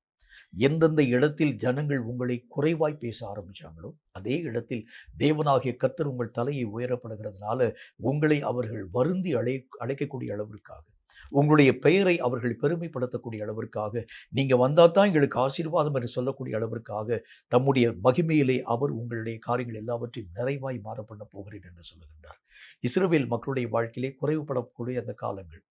எந்தெந்த இடத்தில் ஜனங்கள் உங்களை குறைவாய் பேச ஆரம்பிச்சாங்களோ அதே இடத்தில் தேவனாகிய கர்த்தர் உங்கள் தலையை உயரப்படுகிறதுனால உங்களை அவர்கள் வருந்தி அழைக்கக்கூடிய அளவிற்காக, உங்களுடைய பெயரை அவர்கள் பெருமைப்படுத்தக்கூடிய அளவிற்காக, நீங்க வந்தால் தான் எங்களுக்கு ஆசீர்வாதம் என்று சொல்லக்கூடிய அளவிற்காக தம்முடைய மகிமையிலே அவர் உங்களுடைய காரியங்கள் எல்லாவற்றையும் நிறைவாய் மாற பண்ண போகிறேன் என்று சொல்லுகின்றார். இஸ்ரவேல் மக்களுடைய வாழ்க்கையிலே குறைவுபடக்கூடிய அந்த காலங்கள்,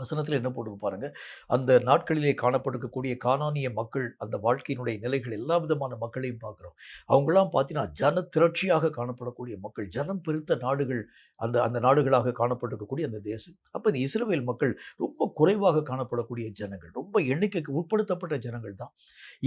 வசனத்தில் என்ன போட்டு பாருங்க, அந்த நாட்களிலே காணப்பட்டிருக்கக்கூடிய கானானிய மக்கள், அந்த வாழ்க்கையினுடைய நிலைகள் எல்லா விதமான மக்களையும் பார்க்கிறோம். அவங்கலாம் பார்த்தீங்கன்னா, ஜன திரட்சியாக காணப்படக்கூடிய மக்கள், ஜனம் பெருத்த நாடுகள், அந்த அந்த நாடுகளாக காணப்பட்டிருக்கக்கூடிய அந்த தேசம். அப்ப இந்த இஸ்ரவேல் மக்கள் ரொம்ப குறைவாக காணப்படக்கூடிய ஜனங்கள், ரொம்ப எண்ணிக்கைக்கு உட்படுத்தப்பட்ட ஜனங்கள் தான்.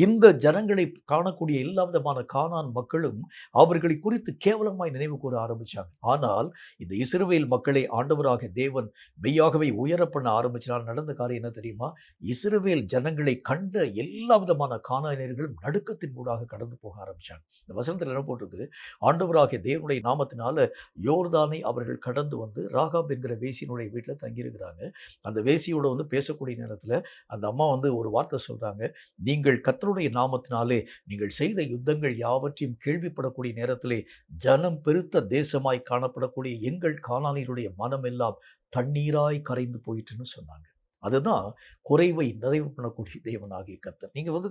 இந்த ஜனங்களை காணக்கூடிய எல்லா விதமான கானான் மக்களும் அவர்களை குறித்து கேவலமாய் நினைவு கூற ஆரம்பிச்சாங்க. ஆனால் இந்த இஸ்ரவேல் மக்களை ஆண்டவராகிய தேவன் மெய்யாகவே உயர பண்ண ஆரம்பிச்சனால நடந்த காரியம் என்ன தெரியுமா? இஸ்ரவேல் ஜனங்களை கண்ட எல்லா விதமான கானானியர்களும் நடுக்கத்தின் ஊடாக கடந்து போக ஆரம்பிச்சாங்க. இந்த வசனத்தில் என்ன போட்டிருக்கு? ஆண்டவராகிய தேவனுடைய நாமத்தினால யோர்தானை அவர்கள் கடந்து வந்து ராகாப் என்கிற வேசியினுடைய வீட்டில தங்கியிருக்கிறாங்க. அந்த வேசியோட வந்து பேசக்கூடிய நேரத்துல அந்த அம்மா வந்து ஒரு வார்த்தை சொல்றாங்க. நீங்கள் கர்த்தருடைய நாமத்தினாலே நீங்கள் செய்த யுத்தங்கள் யாவற்றையும் கேள்விப்படக்கூடிய நேரத்திலே ஜனம் பெருத்த தேசமாய் காணப்படக்கூடிய எங்கள் கானானியருடைய மனமெல்லாம் தண்ணீராய் கரைந்து போயிட்டுன்னு சொன்னாங்க. அதுதான் குறைவை நிறைவு பண்ணக்கூடிய தேவனாகிய கர்த்தர். நீங்க வந்து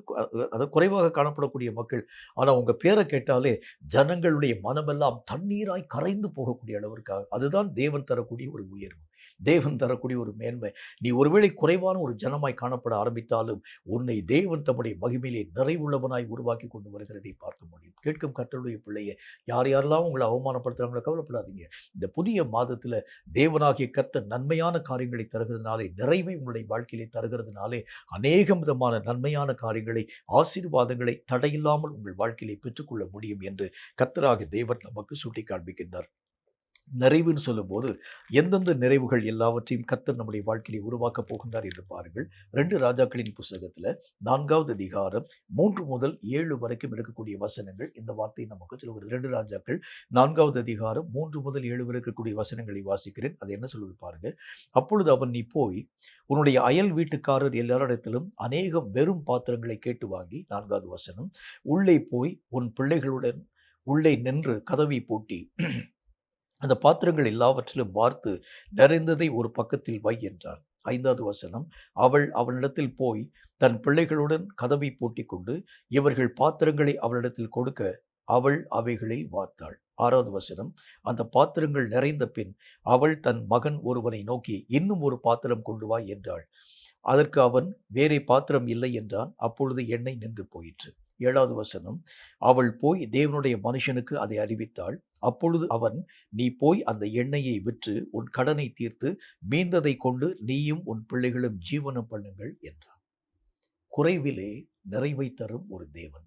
அது குறைவாக காணப்படக்கூடிய மக்கள். ஆனா உங்க பேரை கேட்டாலே ஜனங்களுடைய மனமெல்லாம் தண்ணீராய் கரைந்து போகக்கூடிய அளவிற்காக அதுதான் தேவன் தரக்கூடிய ஒரு உயர்வு. தேவன் தரக்கூடிய ஒரு மேன்மை. நீ ஒருவேளை குறைவான ஒரு ஜனமாய் காணப்பட ஆரம்பித்தாலும் உன்னை தேவன் தம்முடைய மகிமையிலே நிறைவுள்ளவனாய் உருவாக்கி கொண்டு வருகிறதை பார்க்க முடியும். கேட்கும் கர்த்தருடைய பிள்ளையை, யார் யாரெல்லாம் உங்களை அவமானப்படுத்துறாங்களோ கவலைப்படாதீங்க. இந்த புதிய மாதத்துல தேவனாகிய கர்த்தர் நன்மையான காரியங்களை தருகிறதுனாலே, நிறைவை உங்களுடைய வாழ்க்கையிலே தருகிறதுனாலே, அநேகம் விதமான நன்மையான காரியங்களை, ஆசீர்வாதங்களை தடையில்லாமல் உங்கள் வாழ்க்கையிலே பெற்றுக்கொள்ள முடியும் என்று கர்த்தராகிய தேவன் நமக்கு சுட்டி காண்பிக்கின்றார். நிறைவுன்னு சொல்லும்போது எந்தெந்த நிறைவுகள் எல்லாவற்றையும் கர்த்தர் நம்முடைய வாழ்க்கையை உருவாக்கப் போகின்றார் என்று பாருங்கள். 2 ராஜாக்களின் புஸ்தகத்தில் 4வது அதிகாரம் 3 முதல் 7 வரைக்கும் இருக்கக்கூடிய வசனங்கள் இந்த வார்த்தை நமக்கு சொல்லுகிறது. 2 ராஜாக்கள் 4வது அதிகாரம் 3 முதல் 7 வரை இருக்கக்கூடிய வசனங்களை வாசிக்கிறேன். அது என்ன சொல்லுது பாருங்க. அப்பொழுது அவன், நீ போய் உன்னுடைய அயல் வீட்டுக்காரர் எல்லாரிடத்திலும் அநேகம் வெறும் பாத்திரங்களை கேட்டு வாங்கி, 4வது வசனம், உள்ளே போய் உன் பிள்ளைகளுடன் உள்ளே நின்று கதவை பூட்டி அந்த பாத்திரங்கள் எல்லாவற்றிலும் வார்த்து நிறைந்ததை ஒரு பக்கத்தில் வை என்றான். 5வது வசனம், அவள் அவனிடத்தில் போய் தன் பிள்ளைகளுடன் கதவை பூட்டிக் கொண்டு இவர்கள் பாத்திரங்களை அவளிடத்தில் கொடுக்க அவள் அவைகளில் வார்த்தாள். 6வது வசனம், அந்த பாத்திரங்கள் நிறைந்த பின் அவள் தன் மகன் ஒருவனை நோக்கி இன்னும் ஒரு பாத்திரம் கொண்டு வா என்றாள். அதற்கு அவன் வேறே பாத்திரம் இல்லை என்றான். அப்பொழுது எண்ணெய் நின்று போயிற்று. 7வது வசனம், அவள் போய் தேவனுடைய மனுஷனுக்கு அதை அறிவித்தாள். அப்பொழுது அவன், நீ போய் அந்த எண்ணெயை விற்று உன் கடனை தீர்த்து மீந்ததை கொண்டு நீயும் உன் பிள்ளைகளும் ஜீவனம் பண்ணுங்கள் என்றான். குறைவிலே நிறைவை தரும் ஒரு தேவன்.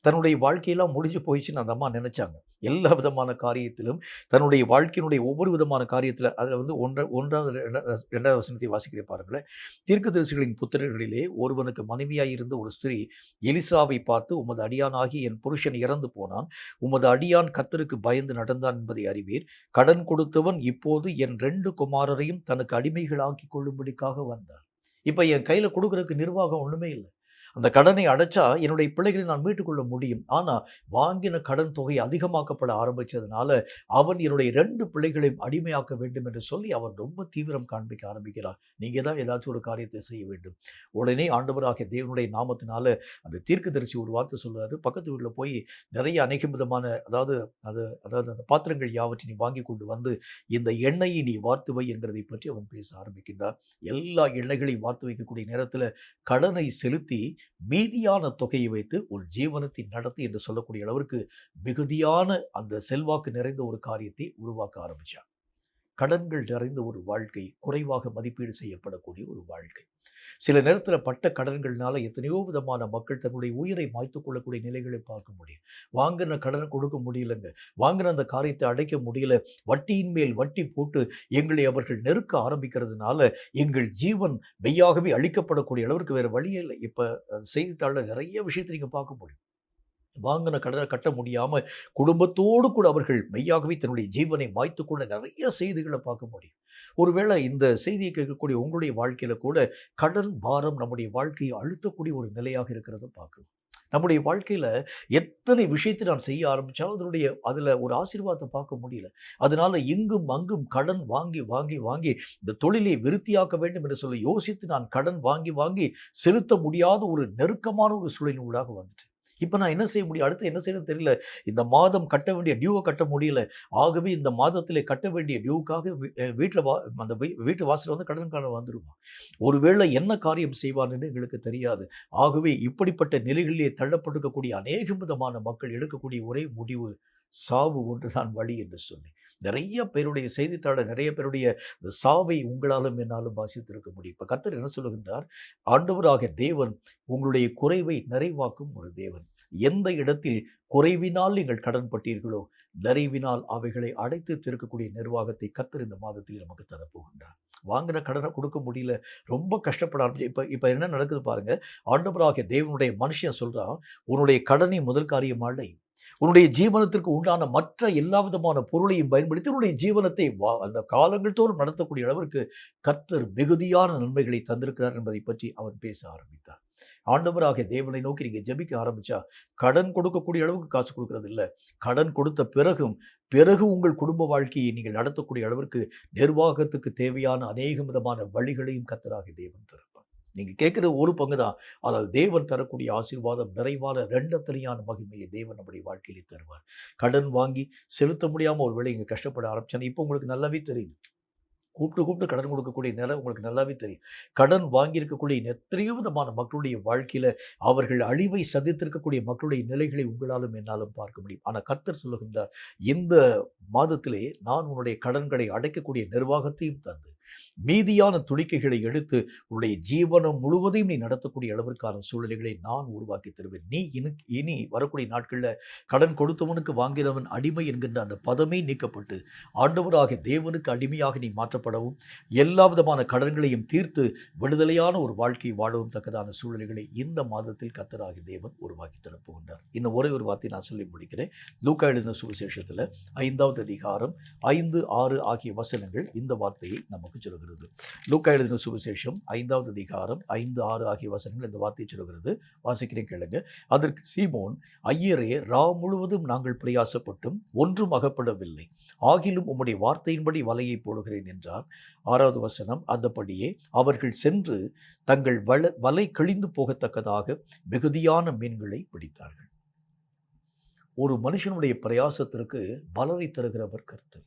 தன்னுடைய வாழ்க்கையெல்லாம் முடிஞ்சு போயிடுச்சுன்னு அந்த அம்மா நினைச்சாங்க. எல்லா விதமான காரியத்திலும் தன்னுடைய வாழ்க்கையினுடைய ஒவ்வொரு விதமான காரியத்தில் அதில் வந்து 2வது வசனத்தை வாசிக்கிற பாருங்களேன். தீர்க்கதரிசிகளின் புத்திரர்களிலே ஒருவனுக்கு மனைவியாய் இருந்த ஒரு ஸ்திரீ எலிசாவை பார்த்து, உமது அடியானாகி என் புருஷன் இறந்து போனான், உமது அடியான் கர்த்தருக்கு பயந்து நடந்தான் என்பதை அறிவீர். கடன் கொடுத்தவன் இப்போது என் 2 குமாரரையும் தனக்கு அடிமைகளாக்கி கொள்ளும்படிக்காக வந்தான். இப்போ என் கையில் கொடுக்கறதுக்கு நிர்வாகம் ஒன்றுமே இல்லை. அந்த கடனை அடைச்சா என்னுடைய பிள்ளைகளை நான் மீட்டுக்கொள்ள முடியும். ஆனால் வாங்கின கடன் தொகை அதிகமாக்கப்பட ஆரம்பித்ததுனால அவன் என்னுடைய 2 பிள்ளைகளையும் அடிமையாக்க வேண்டும் என்று சொல்லி அவன் ரொம்ப தீவிரம் காண்பிக்க ஆரம்பிக்கிறார். நீங்கள் தான் ஏதாச்சும் ஒரு காரியத்தை செய்ய வேண்டும். உடனே ஆண்டவராகிய தேவனுடைய நாமத்தினால அந்த தீர்க்கதரிசி ஒரு வார்த்தை சொல்றாரு. பக்கத்து வீட்டில் போய் நிறைய அநேக விதமான அதாவது அந்த பாத்திரங்கள் யாவற்றை நீ வாங்கி கொண்டு வந்து இந்த எண்ணெயை நீ வார்த்து வை என்கிறதை பற்றி அவன் பேச ஆரம்பிக்கின்றார். எல்லா எண்ணெய்களையும் வார்த்து வைக்கக்கூடிய நேரத்தில் கடனை செலுத்தி மீதியான தொகையை வைத்து ஒரு ஜீவனத்தை நடத்தி என்று சொல்லக்கூடிய அளவிற்கு மிகுதியான அந்த செல்வாக்கு நிறைந்த ஒரு காரியத்தை உருவாக்க ஆரம்பிச்சார். கடன்கள் நிறைந்த ஒரு வாழ்க்கை, குறைவாக மதிப்பீடு செய்யப்படக்கூடிய ஒரு வாழ்க்கை. சில நேரத்தில் பட்ட கடன்கள்னால எத்தனையோ விதமான மக்கள் தன்னுடைய உயிரை மாய்த்து கொள்ளக்கூடிய நிலைகளை பார்க்க முடியும். வாங்கின கடனை கொடுக்க முடியலங்க, வாங்கின அந்த காரியத்தை அடைக்க முடியல, வட்டியின் மேல் வட்டி போட்டு எங்களை அவர்கள் நெருக்க ஆரம்பிக்கிறதுனால எங்கள் ஜீவன் மெய்யாகவே அழிக்கப்படக்கூடிய அளவிற்கு வேறு வழியே இல்லை. இப்போ செய்தித்தாளில் நிறைய விஷயத்தை நீங்கள் பார்க்க முடியும். வாங்கின கடனை கட்ட முடியாமல் குடும்பத்தோடு கூட அவர்கள் மெய்யாகவே தன்னுடைய ஜீவனை மாய்த்து கொண்ட நிறைய செய்திகளை பார்க்க முடியும். ஒருவேளை இந்த செய்தியை கேட்கக்கூடிய உங்களுடைய வாழ்க்கையில கூட கடன் பாரம் நம்முடைய வாழ்க்கையை அழுத்தக்கூடிய ஒரு நிலையாக இருக்கிறத பார்க்கலாம். நம்முடைய வாழ்க்கையில எத்தனை விஷயத்தை நான் செய்ய ஆரம்பித்தாலும் அதில் ஒரு ஆசீர்வாதத்தை பார்க்க முடியல. அதனால இங்கும் அங்கும் கடன் வாங்கி வாங்கி வாங்கி இந்த தொழிலை விருத்தியாக்க வேண்டும் என்று சொல்லி யோசித்து நான் கடன் வாங்கி வாங்கி செலுத்த முடியாத ஒரு நெருக்கமான ஒரு சூழலின் ஊடாக வந்துட்டேன். இப்ப நான் என்ன செய்ய முடியும்? அடுத்து என்ன செய்யணும்னு தெரியல. இந்த மாதம் கட்ட வேண்டிய டியூவ கட்ட முடியல. ஆகவே இந்த மாதத்திலே கட்ட வேண்டிய டியூவுக்காக வீட்ல அந்த வீட்டு வாசல்ல வந்து கடன்காரன் வந்துருவான். ஒருவேளை என்ன காரியம் செய்வான்னு எங்களுக்கு தெரியாது. ஆகவே இப்படிப்பட்ட நிலைகளிலே தள்ளப்பட்டிருக்கக்கூடிய அநேகம் விதமான மக்கள் எடுக்கக்கூடிய ஒரே முடிவு, சாவு ஒன்றுதான் வழி என்று சொல்லி. நிறைய பேருடைய செய்தித்தாள நிறைய பேருடைய இந்த சாவை உங்களாலும் என்னாலும் வாசித்திருக்க முடியும். இப்ப கர்த்தர் என்ன சொல்லுகின்றார்? ஆண்டவராகிய தேவன் உங்களுடைய குறைவை நிறைவாக்கும் ஒரு தேவன். எந்த இடத்தில் குறைவினால் நீங்கள் கடன்பட்டீர்களோ, நிறைவினால் அவைகளை அடைத்து தீர்க்கக்கூடிய நிர்வாகத்தை கர்த்தர் இந்த மாதத்தில் நமக்கு தரப்போகின்றார். வாங்கின கடனை கொடுக்க முடியல. ரொம்ப கஷ்டப்பட ஆரம்பிச்சு இப்ப இப்ப என்ன நடக்குது பாருங்க. ஆண்டவராகிய தேவனுடைய மனுஷன் சொல்றான், "உன்னுடைய கடனை முதல் காரியம் அடை. உன்னுடைய ஜீவனத்திற்கு உண்டான மற்ற எல்லா விதமான பொருளையும் பயன்படுத்தி உன்னுடைய ஜீவனத்தை அந்த காலங்கள் தோறும் நடத்தக்கூடிய அளவிற்கு கர்த்தர் மிகுதியான நன்மைகளை தந்திருக்கிறார் என்பதை பற்றி அவன் பேச ஆரம்பித்தார். ஆண்டவராகிய தேவனை நோக்கி நீங்க ஜெபிக்க ஆரம்பிச்சா, கடன் கொடுக்கக்கூடிய அளவுக்கு காசு கொடுக்கிறது இல்ல. கடன் கொடுத்த பிறகு உங்கள் குடும்ப வாழ்க்கையை நீங்கள் நடத்தக்கூடிய அளவிற்கு நிர்வாகத்துக்கு தேவையான அநேக விதமான வழிகளையும் கர்த்தராகிய தேவன் தருவார். நீங்க கேட்கிற ஒரு பங்கு தான். ஆனால் தேவன் தரக்கூடிய ஆசீர்வாதம் நிறைவான இரண்டத்தனையான மகிமையை தேவன் நம்முடைய வாழ்க்கையிலே தருவார். கடன் வாங்கி செலுத்த முடியாம ஒரு வேளை இங்க கஷ்டப்பட ஆரம்பிச்சாங்க. இப்போ உங்களுக்கு நல்லாவே தெரியும். கூப்பிட்டு கடன் கொடுக்கக்கூடிய நிலை உங்களுக்கு நல்லாவே தெரியும். கடன் வாங்கியிருக்கக்கூடிய எத்தனையோ விதமான மக்களுடைய வாழ்க்கையில அவர்கள் அழிவை சந்தித்திருக்கக்கூடிய மக்களுடைய நிலைகளை உங்களாலும் என்னாலும் பார்க்க முடியும். ஆனா கர்த்தர் சொல்லுகின்றார், இந்த மாதத்திலே நான் உன்னுடைய கடன்களை அடைக்கக்கூடிய நிர்வாகத்தையும் தந்து மீதியான துணிக்கைகளை எடுத்து உன்னுடைய ஜீவனம் முழுவதையும் நீ நடத்தக்கூடிய அளவிற்கான சூழ்நிலைகளை நான் உருவாக்கி தருவேன். நீ இனி வரக்கூடிய நாட்களில் கடன் கொடுத்தவனுக்கு வாங்கினவன் அடிமை என்கின்ற அந்த பதமே நீக்கப்பட்டு ஆண்டவராகிய தேவனுக்கு அடிமையாக நீ மாற்றப்படவும் எல்லா விதமான கடன்களையும் தீர்த்து விடுதலையான ஒரு வாழ்க்கை வாழவும் தக்கதான சூழ்நிலைகளை இந்த மாதத்தில் கர்த்தராகிய தேவன் உருவாக்கி தரப்போகின்றார். இன்னும் ஒரே ஒரு வார்த்தை நான் சொல்லி முடிக்கிறேன். லூக்கா எழுதின சுவிசேஷத்தில் 5வது அதிகாரம் 5, 6 ஆகிய வசனங்கள் இந்த வார்த்தையை நமக்கு சொல்கிறது. லூக்கா எழுதின சுவிசேஷம் 5வது அதிகாரம் 5, 6 ஆகிய வசனங்கள் இந்த வார்த்தையை சொல்கிறது. வாசிக்கிறேன் கேளுங்க. அதற்கு சீமோன், ஐயரே, முழுவதும் நாங்கள் பிரயாசப்பட்டும் ஒன்றும் அகப்படவில்லை. ஆகிலும் உம்முடைய வார்த்தையின்படி வலையை போடுகிறேன் என்றார். 6வது வசனம், அந்தபடியே அவர்கள் சென்று தங்கள் வலை கிழிந்து போகத்தக்கதாக மிகுதியான மீன்களை பிடித்தார்கள். ஒரு மனுஷனுடைய பிரயாசத்திற்கு பலனை தருகிறவர் கர்த்தர்.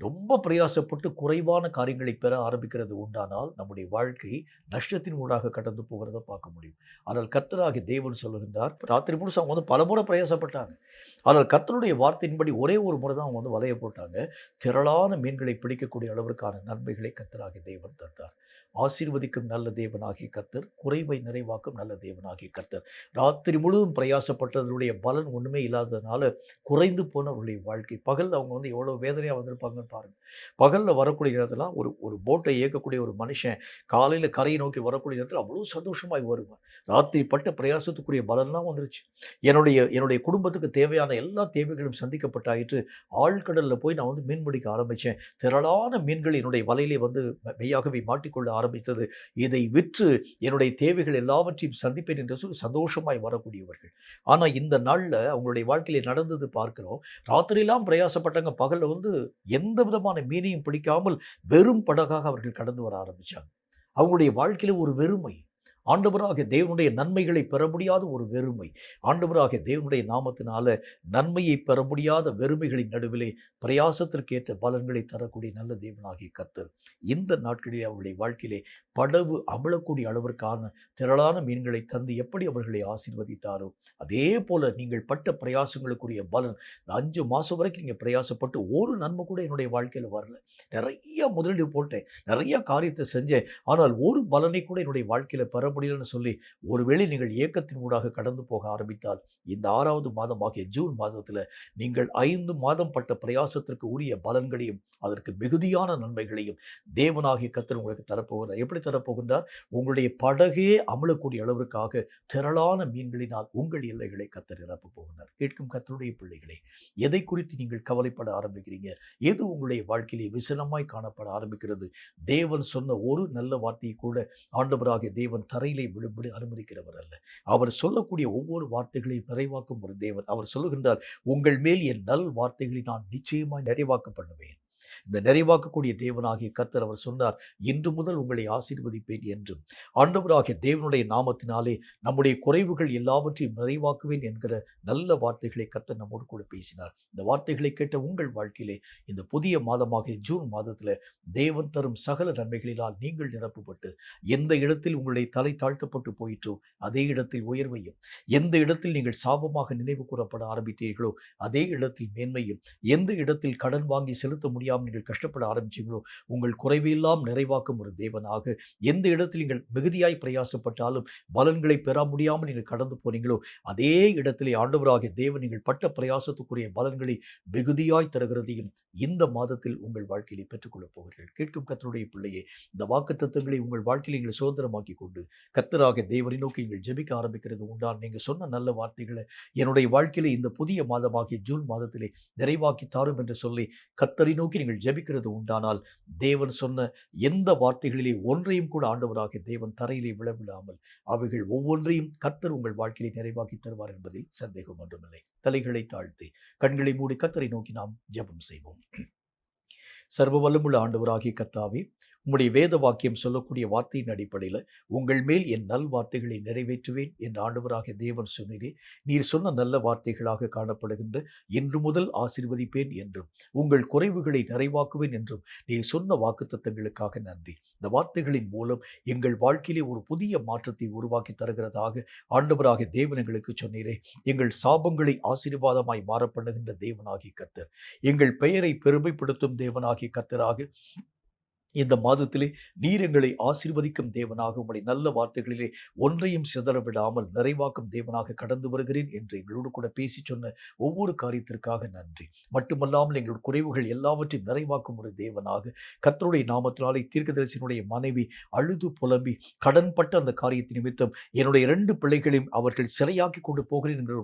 ரொம்ப பிரயாசப்பட்டு குறைவான காரியங்களை பெற ஆரம்பிக்கிறது உண்டானால் நம்முடைய வாழ்க்கை நஷ்டத்தின் ஊடாக கடந்து போகிறத பார்க்க முடியும். ஆனால் கர்த்தராகிய தேவன் சொல்லுகின்றார், ராத்திரி முழுசு அவங்க வந்து பல முறை பிரயாசப்பட்டாங்க. ஆனால் கர்த்தருடைய வார்த்தையின்படி ஒரே ஒரு முறை தான் அவங்க வந்து வலைய போட்டாங்க. திரளான மீன்களை பிடிக்கக்கூடிய அளவிற்கான நன்மைகளை கர்த்தராகிய தேவன் தந்தார். ஆசீர்வதிக்கும் நல்ல தேவனாகிய கர்த்தர், குறைவை நிறைவாக்கும் நல்ல தேவனாகிய கர்த்தர். ராத்திரி முழுவதும் பிரயாசப்பட்டதனுடைய பலன் ஒன்றுமே இல்லாததுனால குறைந்து போன அவருடைய வாழ்க்கை. பகலில் அவங்க வந்து எவ்வளோ வேதனையாக வந்திருப்பாங்கன்னு பாருங்கள். பகலில் வரக்கூடிய நேரத்தில் ஒரு ஒரு போட்டை இயக்கக்கூடிய ஒரு மனுஷன் காலையில் கரையை நோக்கி வரக்கூடிய நேரத்தில் அவ்வளோ சந்தோஷமாய் வருவான். ராத்திரி பட்ட பிரயாசத்துக்குரிய பலன்லாம் வந்துருச்சு. என்னுடைய குடும்பத்துக்கு தேவையான எல்லா தேவைகளும் சந்திக்கப்பட்டாயிற்று. ஆழ்கடலில் போய் நான் வந்து மீன் பிடிக்க ஆரம்பித்தேன். திரளான மீன்கள் என்னுடைய வலையிலே வந்து மெய்யாகவே மாட்டிக்கொள்ள ஆரம்பித்தது. இதை விற்று என்னுடைய தேவைகள் எல்லாவற்றையும் சந்திப்பேன் என்று சொல்லி சந்தோஷமாய் வரக்கூடியவர்கள். ஆனால் இந்த நாளில் அவங்களுடைய வாழ்க்கையிலே நடந்தது பார்க்கிறோம். ராத்திரியெல்லாம் பிரயாசப்பட்டாங்க. பகலில் வந்து எந்த விதமான மீனையும் பிடிக்காமல் வெறும் படகாக அவர்கள் கடந்து வர ஆரம்பித்தாங்க. அவங்களுடைய வாழ்க்கையில ஒரு வெறுமை. ஆண்டவராகிய தேவனுடைய நன்மைகளை பெற முடியாத ஒரு வெறுமை. ஆண்டவராகிய தேவனுடைய நாமத்தினால நன்மையை பெற முடியாத வெறுமைகளின் நடுவிலே பிரயாசத்திற்கேற்ற பலன்களை தரக்கூடிய நல்ல தேவனாகிய கர்த்தர் இந்த நாட்களிலே அவருடைய வாழ்க்கையிலே படகு அமிழக்கூடிய அளவிற்கான திரளான மீன்களை தந்து எப்படி அவர்களை ஆசீர்வதித்தாரோ அதே போல நீங்கள் பட்ட பிரயாசங்களுக்குரிய பலன் 5 மாதம் வரைக்கும் நீங்கள் பிரயாசப்பட்டு ஒரு நன்மை கூட என்னுடைய வாழ்க்கையில் வரல. நிறைய முதலீடு போட்டேன், நிறைய காரியத்தை செஞ்சேன், ஆனால் ஒரு பலனை கூட என்னுடைய வாழ்க்கையில் பெற முடியலன்னு சொல்லி ஒருவேளை நீங்கள் ஏக்கத்தின் ஊடாக கடந்து போக ஆரம்பித்தால் இந்த 6வது மாதமாகிய ஜூன் மாதத்தில் நீங்கள் 5 மாதம் பட்ட பிரயாசத்திற்கு உரிய பலன்களையும் அதற்கு மிகுதியான நன்மைகளையும் தேவனாகிய கர்த்தர் உங்களுக்கு தரப்போகிறார். எப்படி தரப்போகின்றார்? உங்களுடைய படகே அமிழக்கூடிய அளவிற்காக திரளான மீன்களினால் உங்கள் எல்லைகளை கர்த்தர் நிரப்ப போகிறார். கேட்கும் கர்த்தருடைய பிள்ளைகளே, எதை குறித்து நீங்கள் கவலைப்பட ஆரம்பிக்கிறீங்க? எது உங்களுடைய வாழ்க்கையிலே விசனமாய் காணப்பட ஆரம்பிக்கிறது? தேவன் சொன்ன ஒரு நல்ல வார்த்தையை கூட ஆண்டவராகிய தேவன் தரையிலே விழும்படி அனுமதிக்கிறவர் அல்ல. அவர் சொல்லக்கூடிய ஒவ்வொரு வார்த்தைகளையும் நிறைவாக்கும் ஒரு தேவன். அவர் சொல்லுகின்றார், உங்கள் மேல் என் நல் வார்த்தைகளை நான் நிச்சயமாய் நிறைவாக்க பண்ணுவேன். இந்த நிறைவாக்கக்கூடிய தேவனாகிய கர்த்தர் அவர் சொன்னார், இன்று முதல் உங்களை ஆசீர்வதிப்பேன் என்று. ஆண்டவராகிய தேவனுடைய நாமத்தினாலே நம்முடைய குறைவுகள் எல்லாவற்றையும் நிறைவாக்குவேன் என்கிற நல்ல வார்த்தைகளை கர்த்தர் நம்மோடு கூட பேசினார். இந்த வார்த்தைகளை கேட்ட உங்கள் வாழ்க்கையிலே இந்த புதிய மாதமாக ஜூன் மாதத்தில் தேவன் தரும் சகல நன்மைகளினால் நீங்கள் நிரப்பப்பட்டு எந்த இடத்தில் உங்களுடைய தலை தாழ்த்தப்பட்டு போயிற்றோ அதே இடத்தில் உயர்வையும், எந்த இடத்தில் நீங்கள் சாபமாக நினைவு கூறப்பட ஆரம்பித்தீர்களோ அதே இடத்தில் மேன்மையும், எந்த இடத்தில் கடன் வாங்கி செலுத்த முடியாமல் நீங்கள் கஷ்டப்பட ஆரம்பிச்சீங்களோ உங்கள் குறைவையெல்லாம் நிறைவாக்கும் ஒரு தேவனாக, எந்த இடத்தில் நீங்கள் மிகுதியாய் பிரயாசப்பட்டாலும் பலன்களை பெற முடியாமல் நீங்கள் கடந்து போனீங்களோ அதே இடத்திலே ஆண்டவராகிய தேவன் நீங்கள் பட்ட பிரயாசத்துக்குரிய பலன்களை மிகுதியாய் தருகிறதையும் இந்த மாதத்தில் உங்கள் வாழ்க்கையிலே பெற்றுக்கொள்ளப் போகிறீர்கள். கேட்கும் கர்த்தருடைய பிள்ளையே, இந்த வாக்குத்தத்தங்களை உங்கள் வாழ்க்கையில் நீங்கள் சுதந்திரமாக்கி கொண்டு கர்த்தராகிய தேவனை நோக்கி நீங்கள் ஜெபிக்க ஆரம்பிக்கிறது உண்டால் நீங்கள் சொன்ன நல்ல வார்த்தைகளை என்னுடைய வாழ்க்கையிலே இந்த புதிய மாதமாகிய ஜூன் மாதத்திலே நிறைவாக்கி தாரும் என்று சொல்லி கர்த்தரை நோக்கி நீங்கள் ஜெபிக்கிறது உண்டானால் தேவன் சொன்ன எந்த வார்த்தைகளிலே ஒன்றையும் கூட ஆண்டவராகிய தேவன் தரையிலே விழவிடாமல் அவைகள் ஒவ்வொன்றையும் கர்த்தர் உங்கள் வாழ்க்கையிலே நிறைவாக்கி தருவார் என்பதில் சந்தேகம் ஒன்றுமில்லை. தலைகளை தாழ்த்தி கண்களை மூடி கர்த்தரை நோக்கி நாம் ஜெபம் செய்வோம். சர்வ வல்லமுள்ள ஆண்டவராகிய கர்த்தாவே, உம்முடைய வேத வாக்கியம் சொல்லக்கூடிய வார்த்தையின் அடிப்படையில் உங்கள் மேல் என் நல் வார்த்தைகளை நிறைவேற்றுவேன் என்று ஆண்டவராகிய தேவன் சொன்னீரே. நீர் சொன்ன நல்ல வார்த்தைகளாக காணப்படுகின்ற இன்று முதல் ஆசீர்வதிப்பேன் என்றும் உங்கள் குறைவுகளை நிறைவாக்குவேன் என்றும் நீர் சொன்ன வாக்குத்தத்தங்களுக்காக நன்றி. இந்த வார்த்தைகளின் மூலம் எங்கள் வாழ்க்கையிலே ஒரு புதிய மாற்றத்தை உருவாக்கி தருகிறதாக ஆண்டவராகிய தேவன் எங்களுக்கு சொன்னீரே. எங்கள் சாபங்களை ஆசீர்வாதமாய் மாறப்பண்ணுகின்ற தேவனாகிய கர்த்தர், எங்கள் பெயரை பெருமைப்படுத்தும் தேவனாகிய கர்த்தராக இந்த மாதத்திலே நீர் எங்களை ஆசீர்வதிக்கும் தேவனாக, உம்முடைய நல்ல வார்த்தைகளிலே ஒன்றையும் சிதற விடாமல் நிறைவாக்கும் தேவனாக கடந்து வருகிறேன் என்று எங்களோடு கூட பேசி சொன்ன ஒவ்வொரு காரியத்திற்காக நன்றி. மட்டுமல்லாமல் எங்களுடைய குறைவுகள் எல்லாவற்றையும் நிறைவாக்கும் ஒரு தேவனாக கர்த்தருடைய நாமத்தினாலே தீர்க்கதரிசியினுடைய மனைவி அழுது புலம்பி கடன்பட்ட அந்த காரியத்தின் நிமித்தம் என்னுடைய 2 பிள்ளைகளையும் அவர்கள் சிறையாக்கி கொண்டு போகிறேன் என்ற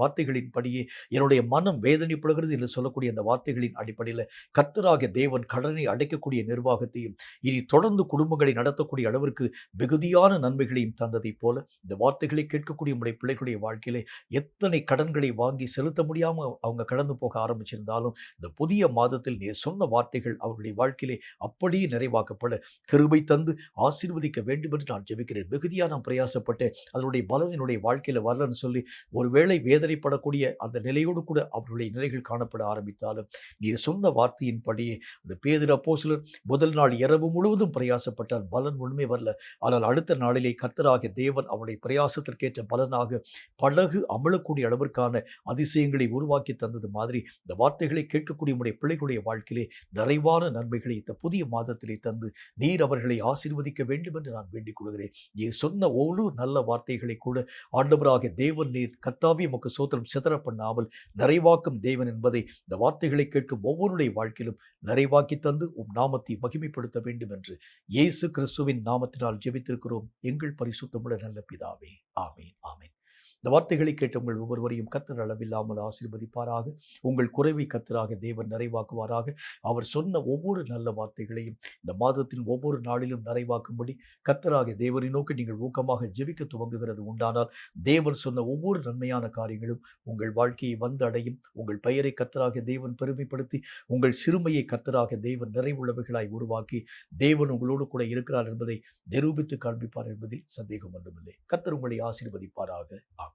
வார்த்தைகளின் படியே என்னுடைய மனம் வேதனைப்படுகிறது என்று சொல்லக்கூடிய அந்த வார்த்தைகளின் அடிப்படையில் கர்த்தராகிய தேவன் கடனை அடைக்கக்கூடிய நிர்வாகத்தையும் இனி தொடர்ந்து குடும்பங்களை நடத்தக்கூடிய அளவிற்கு மிகுதியான நன்மைகளையும் தந்ததைப் போல இந்த வார்த்தைகளை கேட்கக்கூடிய உடைய பிள்ளைகளுடைய வாழ்க்கையிலே எத்தனை கடன்களை வாங்கி செலுத்த முடியாமல் அவங்க கடந்து போக ஆரம்பிச்சிருந்தாலும் இந்த புதிய மாதத்தில் நீ சொன்ன வார்த்தைகள் அவர்களுடைய வாழ்க்கையிலே அப்படியே நிறைவாக்கப்பட கிருபை தந்து ஆசீர்வதிக்க வேண்டும் என்று நான் ஜெபிக்கிறேன். மிகுதியாக நான் பிரயாசப்பட்டேன், அதனுடைய பலன் என்னுடைய வாழ்க்கையில் வரலன்னு சொல்லி ஒருவேளை வேதனைப்படக்கூடிய அந்த நிலையோடு கூட அவர்களுடைய நிலைகள் காணப்பட ஆரம்பித்தாலும் நீ சொன்ன வார்த்தையின்படியே அந்த பேதுரு அப்போஸ்தலர் முதல் நாள் இரவு முழுவதும் பிரயாசப்பட்டால் பலன் ஒன்றுமே வரல. ஆனால் அடுத்த நாளிலே கர்த்தராகிய தேவன் அவருடைய பிரயாசத்திற்கேற்ற பலனாக படகு அமலக்கூடிய அளவிற்கான அதிசயங்களை உருவாக்கி தந்தது மாதிரி இந்த வார்த்தைகளை கேட்கக்கூடிய உடைய பிள்ளைகளுடைய வாழ்க்கையிலே நிறைவான நன்மைகளை இந்த புதிய மாதத்திலே தந்து நீர் அவர்களை ஆசீர்வதிக்க வேண்டும் என்று நான் வேண்டிக் கொள்கிறேன். நீர் சொன்ன ஒரு நல்ல வார்த்தைகளை கூட ஆண்டவராகிய தேவன் நீர் கர்த்தாவே உமக்கு ஸ்தோத்திரம் சிதற பண்ணாமல் நிறைவாக்கும் தேவன் என்பதை இந்த வார்த்தைகளை கேட்கும் ஒவ்வொருடைய வாழ்க்கையிலும் நிறைவாக்கி தந்து நாமத்தை மகிமைப்படுத்த வேண்டும் என்று இயேசு கிறிஸ்துவின் நாமத்தினால் ஜெபித்திருக்கிறோம் எங்கள் பரிசுத்தமுள்ள நல்ல பிதாவே. ஆமீன், ஆமீன். இந்த வார்த்தைகளை கேட்ட உங்கள் ஒவ்வொருவரையும் கர்த்தர் அளவில்லாமல் ஆசீர்வதிப்பாராக. உங்கள் குறைவை கர்த்தராக தேவன் நிறைவாக்குவாராக. அவர் சொன்ன ஒவ்வொரு நல்ல வார்த்தைகளையும் இந்த மாதத்தின் ஒவ்வொரு நாளிலும் நிறைவாக்கும்படி கர்த்தராக தேவனை நோக்கி நீங்கள் ஊக்கமாக ஜெபிக்க துவங்குகிறது உண்டானால் தேவன் சொன்ன ஒவ்வொரு நன்மையான காரியங்களும் உங்கள் வாழ்க்கையை வந்தடையும். உங்கள் பெயரை கர்த்தராக தேவன் பெருமைப்படுத்தி உங்கள் சிறுமையை கர்த்தராக தேவன் நிறைவுள்ளவைகளாய் உருவாக்கி தேவன் உங்களோடு கூட இருக்கிறார் என்பதை நிரூபித்து காண்பிப்பார் என்பதில் சந்தேகம் ஒன்றுமில்லை. கர்த்தர் உங்களை ஆசீர்வதிப்பாராக. ஆமென்.